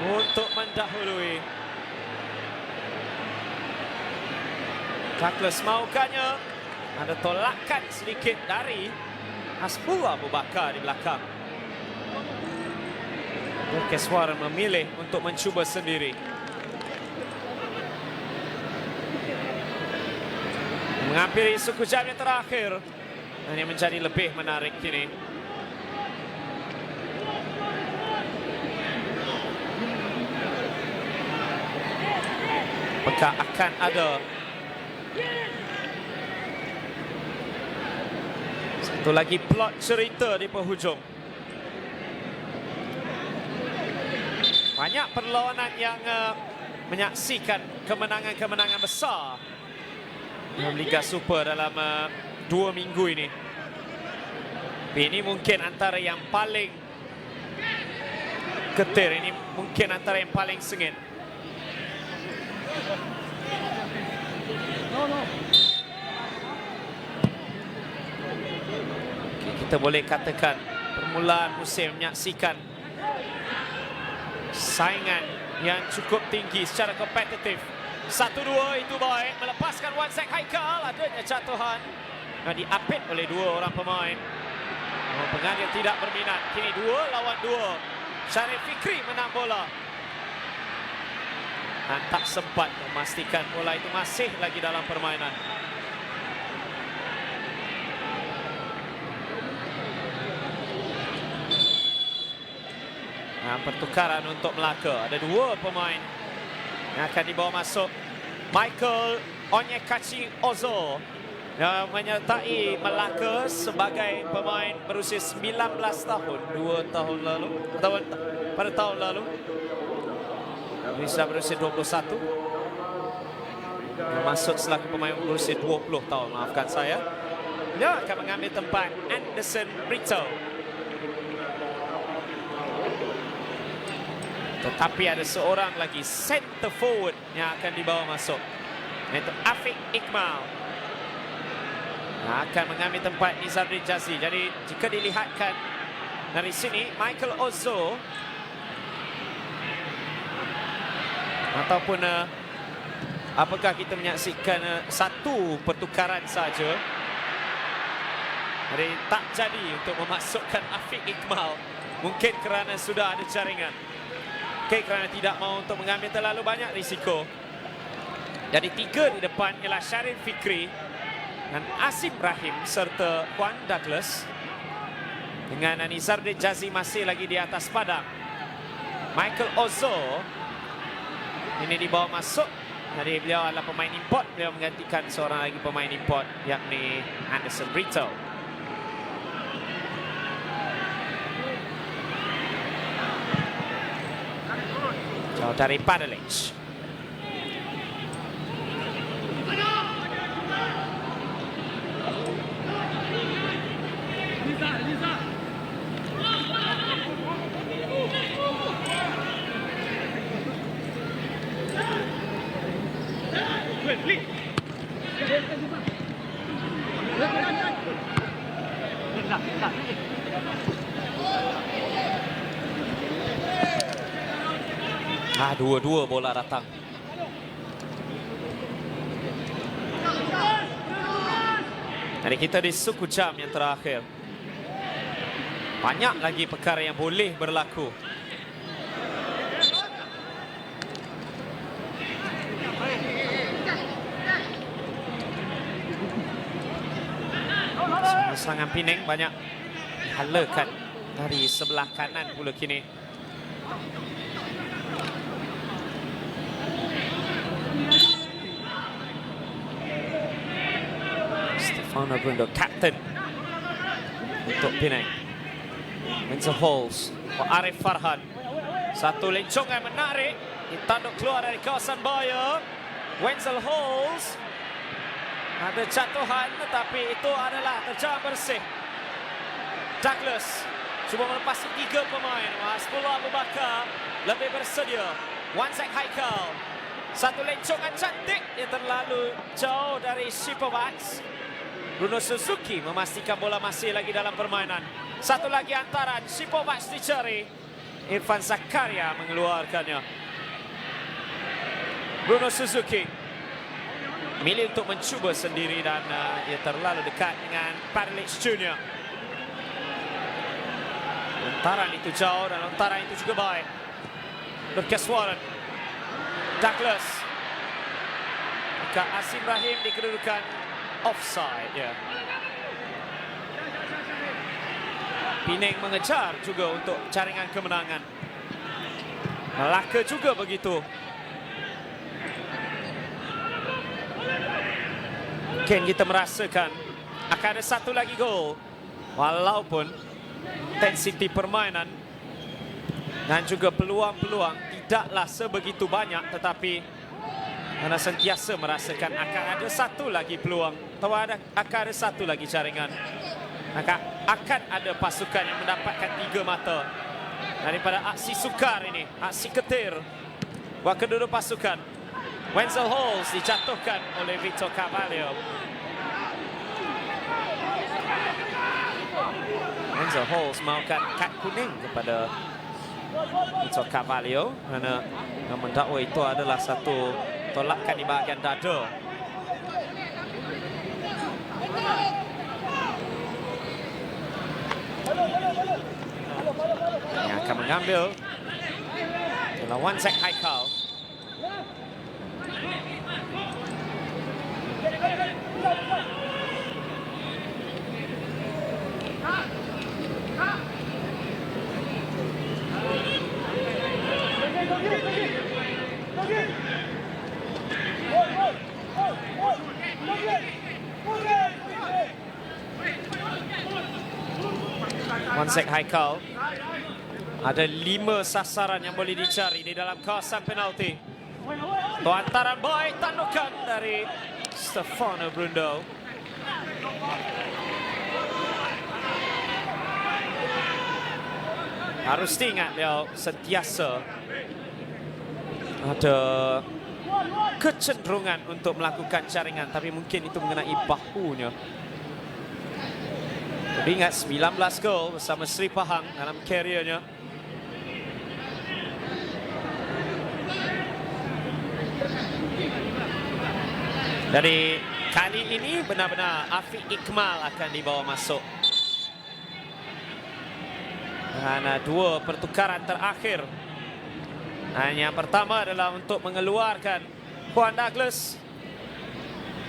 untuk mendahului. Douglas maukannya. Ada tolakan sedikit dari Hasbullah Abu Bakar di belakang. Dulkes Warren memilih untuk mencuba sendiri. Menghampiri suku jam yang terakhir. Dan yang menjadi lebih menarik kini. Apakah akan ada satu lagi plot cerita di penghujung? Banyak perlawanan yang menyaksikan kemenangan-kemenangan besar dalam Liga Super dalam 2 minggu ini. Tapi ini mungkin antara yang paling ketir. Ini mungkin antara yang paling sengit. Kita boleh katakan permulaan musim menyaksikan saingan yang cukup tinggi secara kompetitif. 1-2 itu baik, melepaskan Wansek Haikal. Adanya jatuhan yang diapit oleh 2 orang pemain. Pengadil tidak berminat. Kini 2 lawan 2. Syarif Fikri menang bola dan tak sempat memastikan bola itu masih lagi dalam permainan. Nah, pertukaran untuk Melaka. Ada 2 pemain yang akan dibawa masuk. Michael Onyekachi Ozo yang menyertai Melaka sebagai pemain berusia 19 tahun. 2 tahun lalu. Pada tahun lalu. Bisa berusia 21. Masuk selaku pemain berusia 20 tahun. Maafkan saya. Dia akan mengambil tempat Anderson Brito. Tetapi ada seorang lagi center forward yang akan dibawa masuk, iaitu Afiq Iqmal. Akan mengambil tempat Nizardin Jazzy. Jadi jika dilihatkan dari sini, Michael Ozo ataupun apakah kita menyaksikan satu pertukaran saja. Jadi tak jadi untuk memasukkan Afiq Iqmal. Mungkin kerana sudah ada jaringan. Kerana tidak mahu untuk mengambil terlalu banyak risiko. Jadi 3 di depan ialah Syarif Fikri dan Azim Rahim serta Juan Douglas. Dengan Nizardin Jazzy masih lagi di atas padang. Michael Ozo ini dibawa masuk. Jadi beliau adalah pemain import. Beliau menggantikan seorang lagi pemain import, yakni Anderson Brito. Jauh dari Padalic. Dua-dua bola datang. Jadi kita di suku jam yang terakhir. Banyak lagi perkara yang boleh berlaku. Serangan Penang banyak dihalakan dari sebelah kanan pula kini. Stefano Brundo, kapten untuk Penang. Wenzel Halls, Arif Farhan. Satu lencongan menarik, ditanduk keluar dari kawasan bahaya. Wenzel Halls. Ada jatuhan tetapi itu adalah terjang bersih. Douglas cuba melepasi 3 pemain. 10 Abu Bakar lebih bersedia. Wanzek Haikal. Satu lencongan cantik yang terlalu jauh dari Shipovac. Bruno Suzuki memastikan bola masih lagi dalam permainan. Satu lagi antaran, Shipovac dicari. Irfan Zakaria mengeluarkannya. Bruno Suzuki milih untuk mencuba sendiri dan ia terlalu dekat dengan Padalic Junior. Lontaran itu jauh dan lontaran itu juga baik. Lucas Warren. Douglas. Maka Asim Rahim di kedudukan offside. Ya. Penang mengejar juga untuk jaringan kemenangan. Melaka juga begitu. Mungkin kita merasakan akan ada satu lagi gol. Walaupun intensiti permainan dan juga peluang-peluang tidaklah sebegitu banyak, tetapi anda sentiasa merasakan akan ada satu lagi peluang atau akan ada satu lagi jaringan. Maka akan ada pasukan yang mendapatkan 3 mata daripada aksi sukar ini, aksi ketir buat kedua pasukan. Wenzel Halls dijatuhkan oleh Victor Carvalho. Wenzel Halls mahukan kad kuning kepada Victor Carvalho kerana yang mendakwa itu adalah satu tolakan di bahagian dada. Yang akan mengambil adalah Wanzek Haikal. Wanzek Haikal. Ada 5 sasaran yang boleh dicari di dalam kawasan penalti. Antaran baik, tandukan dari Stefano Brundo. Harus diingat dia sentiasa ada kecenderungan untuk melakukan jaringan, tapi mungkin itu mengenai bahunya. Tapi ingat 19 gol bersama Sri Pahang dalam kariernya. Jadi kali ini benar-benar Afiq Ikmal akan dibawa masuk. Dan 2 pertukaran terakhir. Yang pertama adalah untuk mengeluarkan Juan Douglas.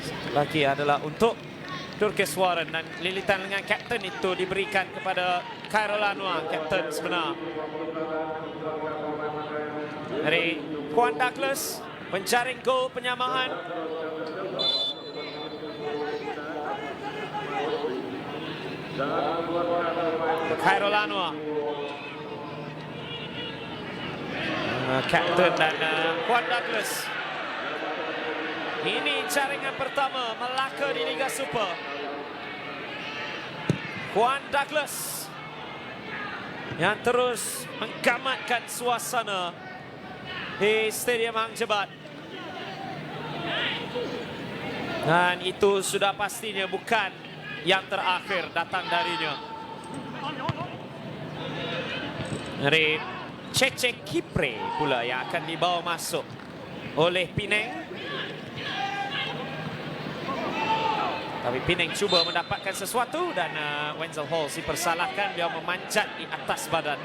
Satu lagi adalah untuk Lucas Warren, dan lilitan dengan kapten itu diberikan kepada Khairul Anwar, kapten sebenar. Dari Juan Douglas menjaring gol penyamaan. Khairul Anwar, kapten, dan Juan Douglas. Ini jaringan pertama Melaka di Liga Super. Juan Douglas yang terus menggamatkan suasana di Stadium Hang Jebat. Dan itu sudah pastinya bukan yang terakhir datang darinya. Dari Cece Kipre pula yang akan dibawa masuk oleh Penang. Tapi Penang cuba mendapatkan sesuatu dan Wenzel Halls dipersalahkan, dia memanjat di atas badan.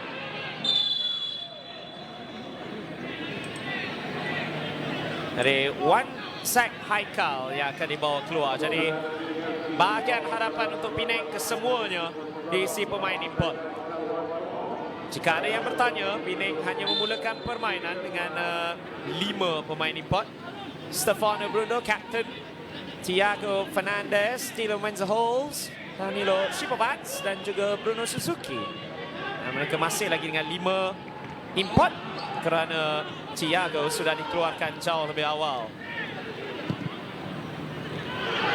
Dari Wan Sak Haikal yang akan dibawa keluar. Jadi bahagian harapan untuk Penang kesemuanya diisi pemain import. Jika ada yang bertanya, Penang hanya memulakan permainan dengan 5 pemain import. Stefano Bruno, Captain. Thiago Fernandes, Dylan Wenzel Halls, Danilo Shipovac dan juga Bruno Suzuki. Mereka masih lagi dengan 5 import kerana Thiago sudah dikeluarkan jauh lebih awal.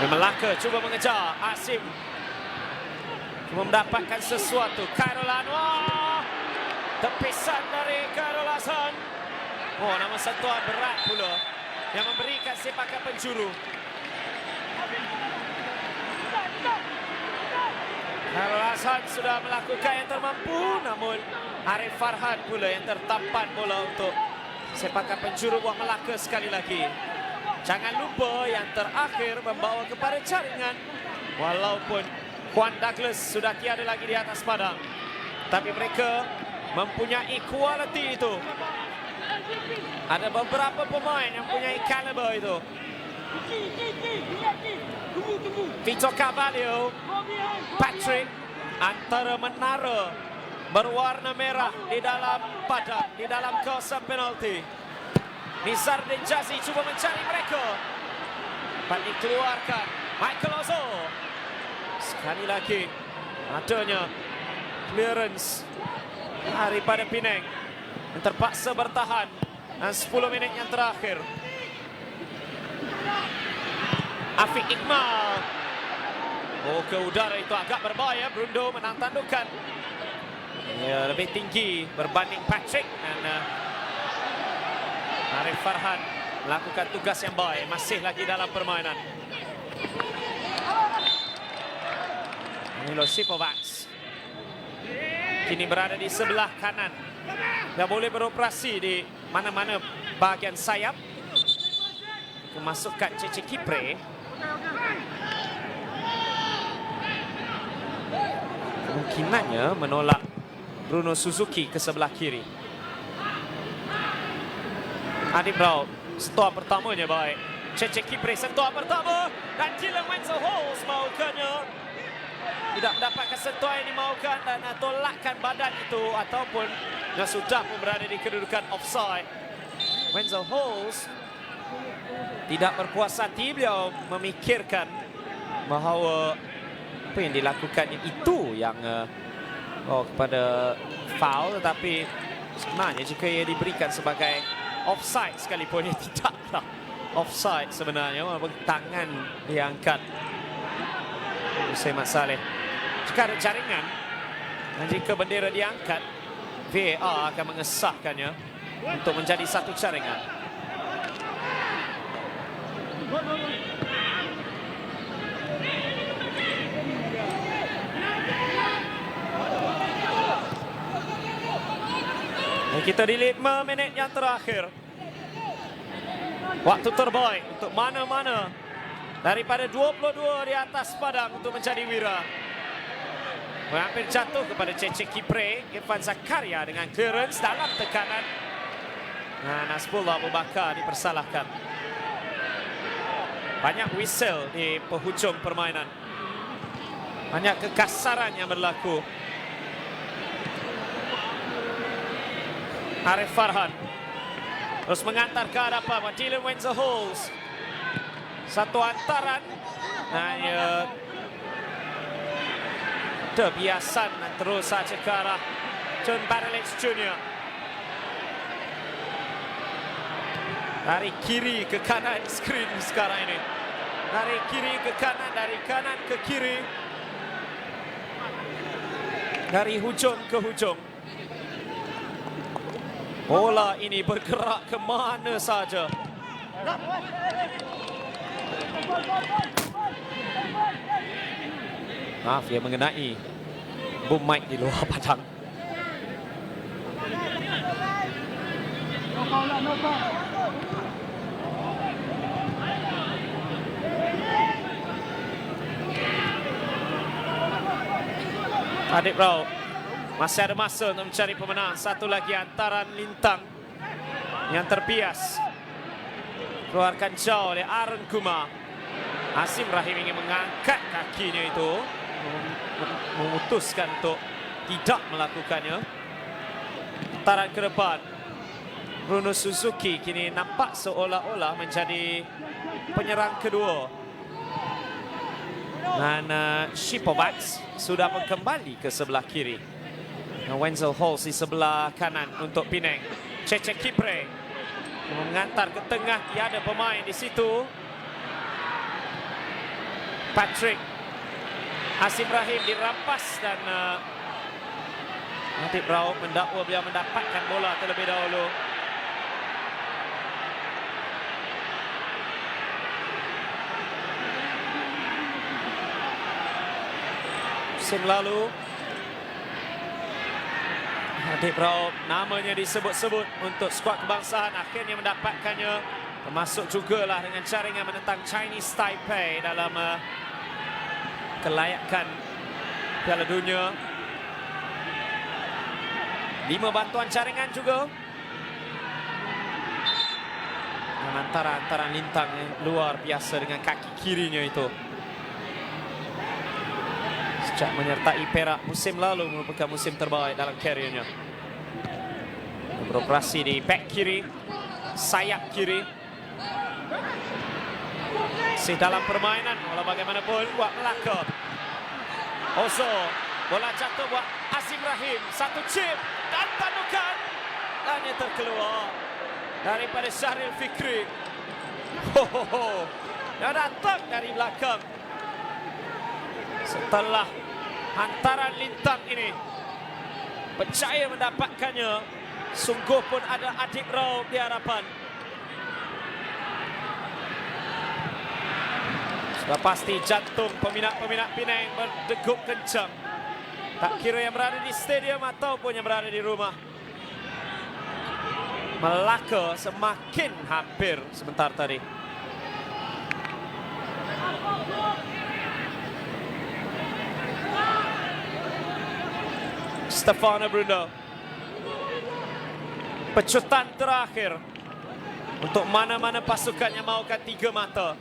Melaka cuba mengejar. Asim cuma mendapatkan sesuatu. Khairul Anwar. Tepisan dari Khairul Hasan. Oh, nama sentuhan berat pula yang memberikan sepakan penjuru. Khairul Hasan sudah melakukan yang termampu, namun Arif Farhan pula yang tertampan bola untuk sepakan penjuru buat Melaka sekali lagi. Jangan lupa yang terakhir membawa kepada jaringan. Walaupun Juan Douglas sudah tiada lagi di atas padang, tapi mereka mempunyai kualiti itu. Ada beberapa pemain yang mempunyai kaliber itu. Vitor Carvalho, Patrick, antara menara berwarna merah di dalam padang, di dalam kawasan penalti. Nizardin Jazi cuba mencari mereka. Dapat dikeluarkan Michael Ozo. Sekali lagi adanya clearance daripada Penang yang terpaksa bertahan. Dan 10 minit yang terakhir, Afiq Iqmal. Oh, ke udara itu agak berbahaya. Bruno menang tandukan. Ya, lebih tinggi berbanding Patrick. Dan Arif Farhan melakukan tugas yang baik. Masih lagi dalam permainan. Danilo Shipovac kini berada di sebelah kanan. Dia boleh beroperasi di mana-mana bahagian sayap. Kemasukan Cece Kipre. Kemungkinannya menolak Bruno Suzuki ke sebelah kiri. Adi Brau, sentuhan pertamanya baik. Cece Kipre sentuhan pertama. Dan Dylan Wenzel Halls mahukannya. Tidak mendapatkan sentuhan yang dimaukan dan tolakkan badan itu. Ataupun yang sudah pun berada di kedudukan offside. Wenzel Halls tidak berpuas hati, beliau memikirkan bahawa apa yang dilakukannya itu yang kepada foul, tetapi sebenarnya jika ia diberikan sebagai offside sekalipun, ia tidaklah offside sebenarnya walaupun tangan diangkat Hussein Mat Saleh. Jika ada jaringan dan jika bendera diangkat, VAR akan mengesahkannya untuk menjadi satu jaringan. Kita di 5 minit yang terakhir. Waktu terbaik untuk mana-mana daripada 22 di atas padang untuk menjadi wira. Hampir jatuh kepada Cece Kipre. Irfan Zakaria dengan clearance dalam tekanan. Nah, Nasrullah Abu Bakar dipersalahkan. Banyak whistle di penghujung permainan. Banyak kekasaran yang berlaku. Arif Farhan terus mengantar ke hadapan Dylan Wenzel Halls. Satu antaran. Hanya terbiasan dan terus saja ke arah John Barrelix Jr. Dari kiri ke kanan skrin sekarang ini. Dari kiri ke kanan, dari kanan ke kiri. Dari hujung ke hujung. Bola ini bergerak ke mana saja. Maaf, dia mengenai boom mic di luar padang. Adib Rao masih ada masa untuk mencari pemenang. Satu lagi Hantaran Lintang yang terbias. Keluarkan jauh oleh Aaron Kumar. Asim Rahim ingin mengangkat kakinya itu, memutuskan untuk tidak melakukannya. Hantaran ke depan. Bruno Suzuki kini nampak seolah-olah menjadi penyerang kedua. Dan Shipovac sudah pun kembali ke sebelah kiri. Wenzel Halls di sebelah kanan untuk Penang. Cece Kipre mengantar ke tengah, tiada pemain di situ. Patrick Asim Rahim dirampas dan Adib Rao mendakwa beliau mendapatkan bola terlebih dahulu. Musim lalu Adib Rao namanya disebut-sebut untuk skuad kebangsaan, akhirnya mendapatkannya, termasuk jugalah dengan jaringan menentang Chinese Taipei dalam kelayakan Piala Dunia. 5 bantuan jaringan juga. Dan antara Lintang yang luar biasa dengan kaki kirinya itu. Sejak menyertai Perak musim lalu merupakan musim terbaik dalam kariernya. Beroperasi di back kiri, sayap kiri. Masih dalam permainan, walau bagaimanapun buat Melaka. Ozo, bola jatuh buat Asim Rahim. Satu chip dan tandukan. Hanya terkeluar daripada Syahril Fikri. Yang datang dari belakang. Setelah Hantaran Lintang ini percaya mendapatkannya, sungguh pun ada Adib Rao di hadapan. Sudah pasti jantung peminat-peminat Penang berdegup kencang. Tak kira yang berada di stadium ataupun yang berada di rumah. Melaka semakin hampir sebentar tadi. Stefano Bruno. Pecutan terakhir untuk mana-mana pasukan yang mahukan 3 mata.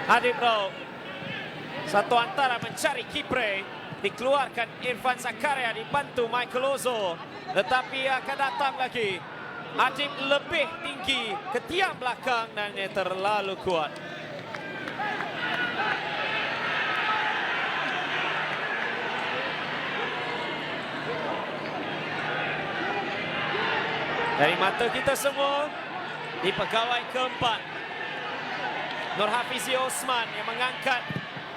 Adib Rao. Satu antara mencari Kipre. Dikeluarkan Irfan Zakaria dibantu Michael Ozo. Tetapi akan datang lagi. Adib lebih tinggi ke tiang belakang dan terlalu kuat. Dari mata kita semua di pegawai keempat, Nur Hafizi Osman yang mengangkat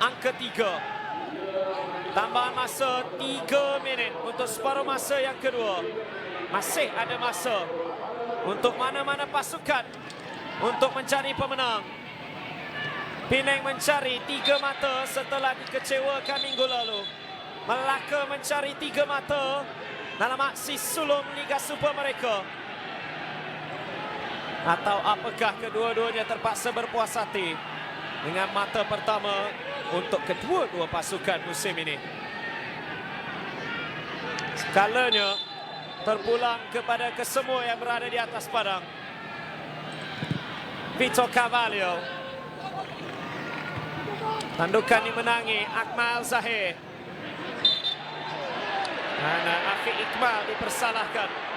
angka 3. Tambahan masa 3 minit untuk separuh masa yang kedua. Masih ada masa untuk mana-mana pasukan untuk mencari pemenang. Penang mencari 3 mata setelah dikecewakan minggu lalu. Melaka mencari 3 mata dalam aksi sulung Liga Super mereka. Atau apakah kedua-duanya terpaksa berpuas hati dengan mata pertama untuk kedua-dua pasukan musim ini. Skalanya terpulang kepada kesemua yang berada di atas padang. Vitor Carvalho. Tandukan dimenangi Akmal Zahir. Dan Afiq Iqbal dipersalahkan.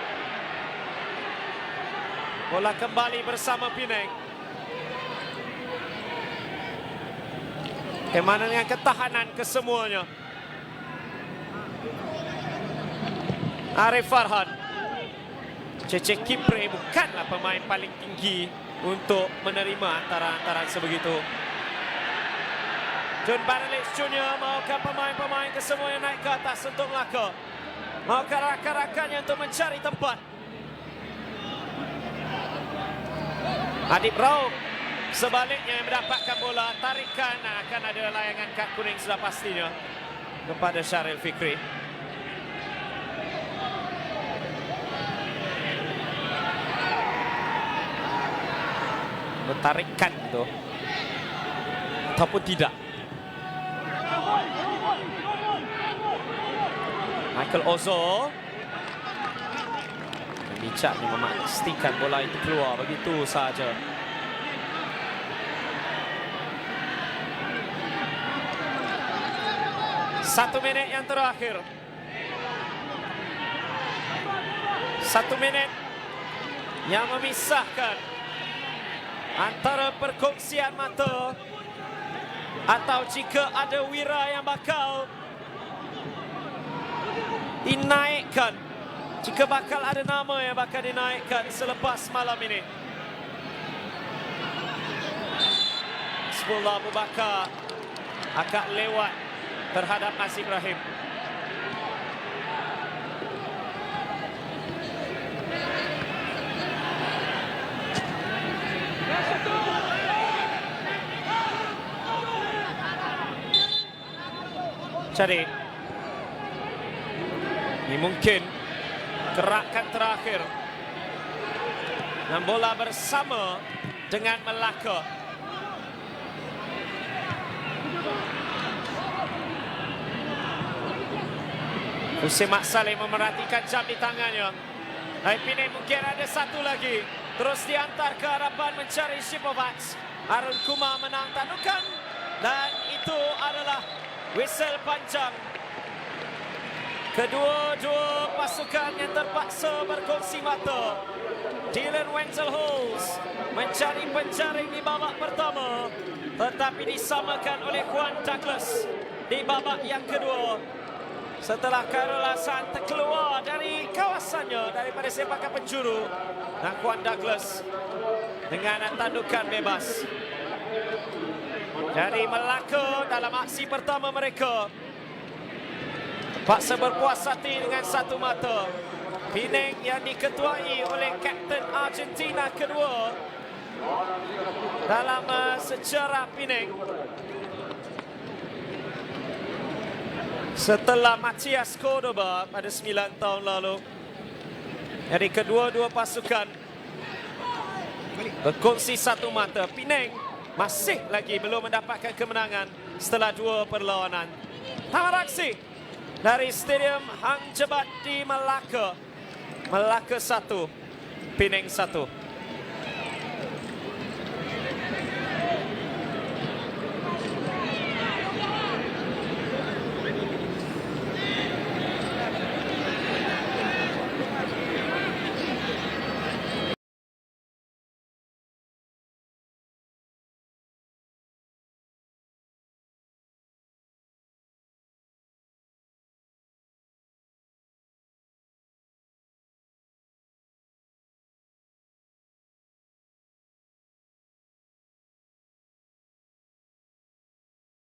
Bola kembali bersama Penang. Bagaimana dengan ketahanan kesemuanya? Arif Farhan. Cece Kipre bukanlah pemain paling tinggi untuk menerima antara-antara sebegitu. John Barrelix Jr. mahukan pemain-pemain kesemua yang naik ke atas untuk Melaka. Mahukan rakan-rakannya untuk mencari tempat. Adib Rao sebaliknya yang mendapatkan bola, tarikan, akan ada layangan kad kuning sudah pastinya kepada Syahril Fikri. Tarikan itu ataupun tidak. Michael Ozo. Bijaknya memastikan bola itu keluar begitu saja. Satu minit yang terakhir. 1 minit yang memisahkan antara perkongsian mata atau jika ada wira yang bakal dinaikkan, jika bakal ada nama yang bakal dinaikkan selepas malam ini. Hizbullah Abu Bakar agak lewat terhadap Azim Rahim. Jadi ini mungkin gerakan terakhir dan bola bersama dengan Melaka. Husein Mat Saleh memerhatikan jam di tangannya. Penang mungkin ada satu lagi. Terus diantar ke hadapan mencari Shipovac. Arun Kumar menang tandukan. Dan itu adalah whistle panjang. Kedua-dua pasukan yang terpaksa berkongsi mata. Dylan Wenzel Halls mencari penjaring di babak pertama, tetapi disamakan oleh Juan Douglas di babak yang kedua. Setelah Khairul Hasan terkeluar dari kawasannya daripada sepakan penjuru, dan Juan Douglas dengan tandukan bebas. Dari Melaka dalam aksi pertama mereka terpaksa berpuas hati dengan satu mata. Penang yang diketuai oleh Kapten Argentina kedua dalam sejarah Penang. Setelah Matias Cordoba pada 9 tahun lalu. Jadi kedua-dua pasukan berkongsi satu mata. Penang masih lagi belum mendapatkan kemenangan setelah 2 perlawanan. Tamat aksi dari Stadium Hang Jebat di Melaka. Melaka 1, Penang 1.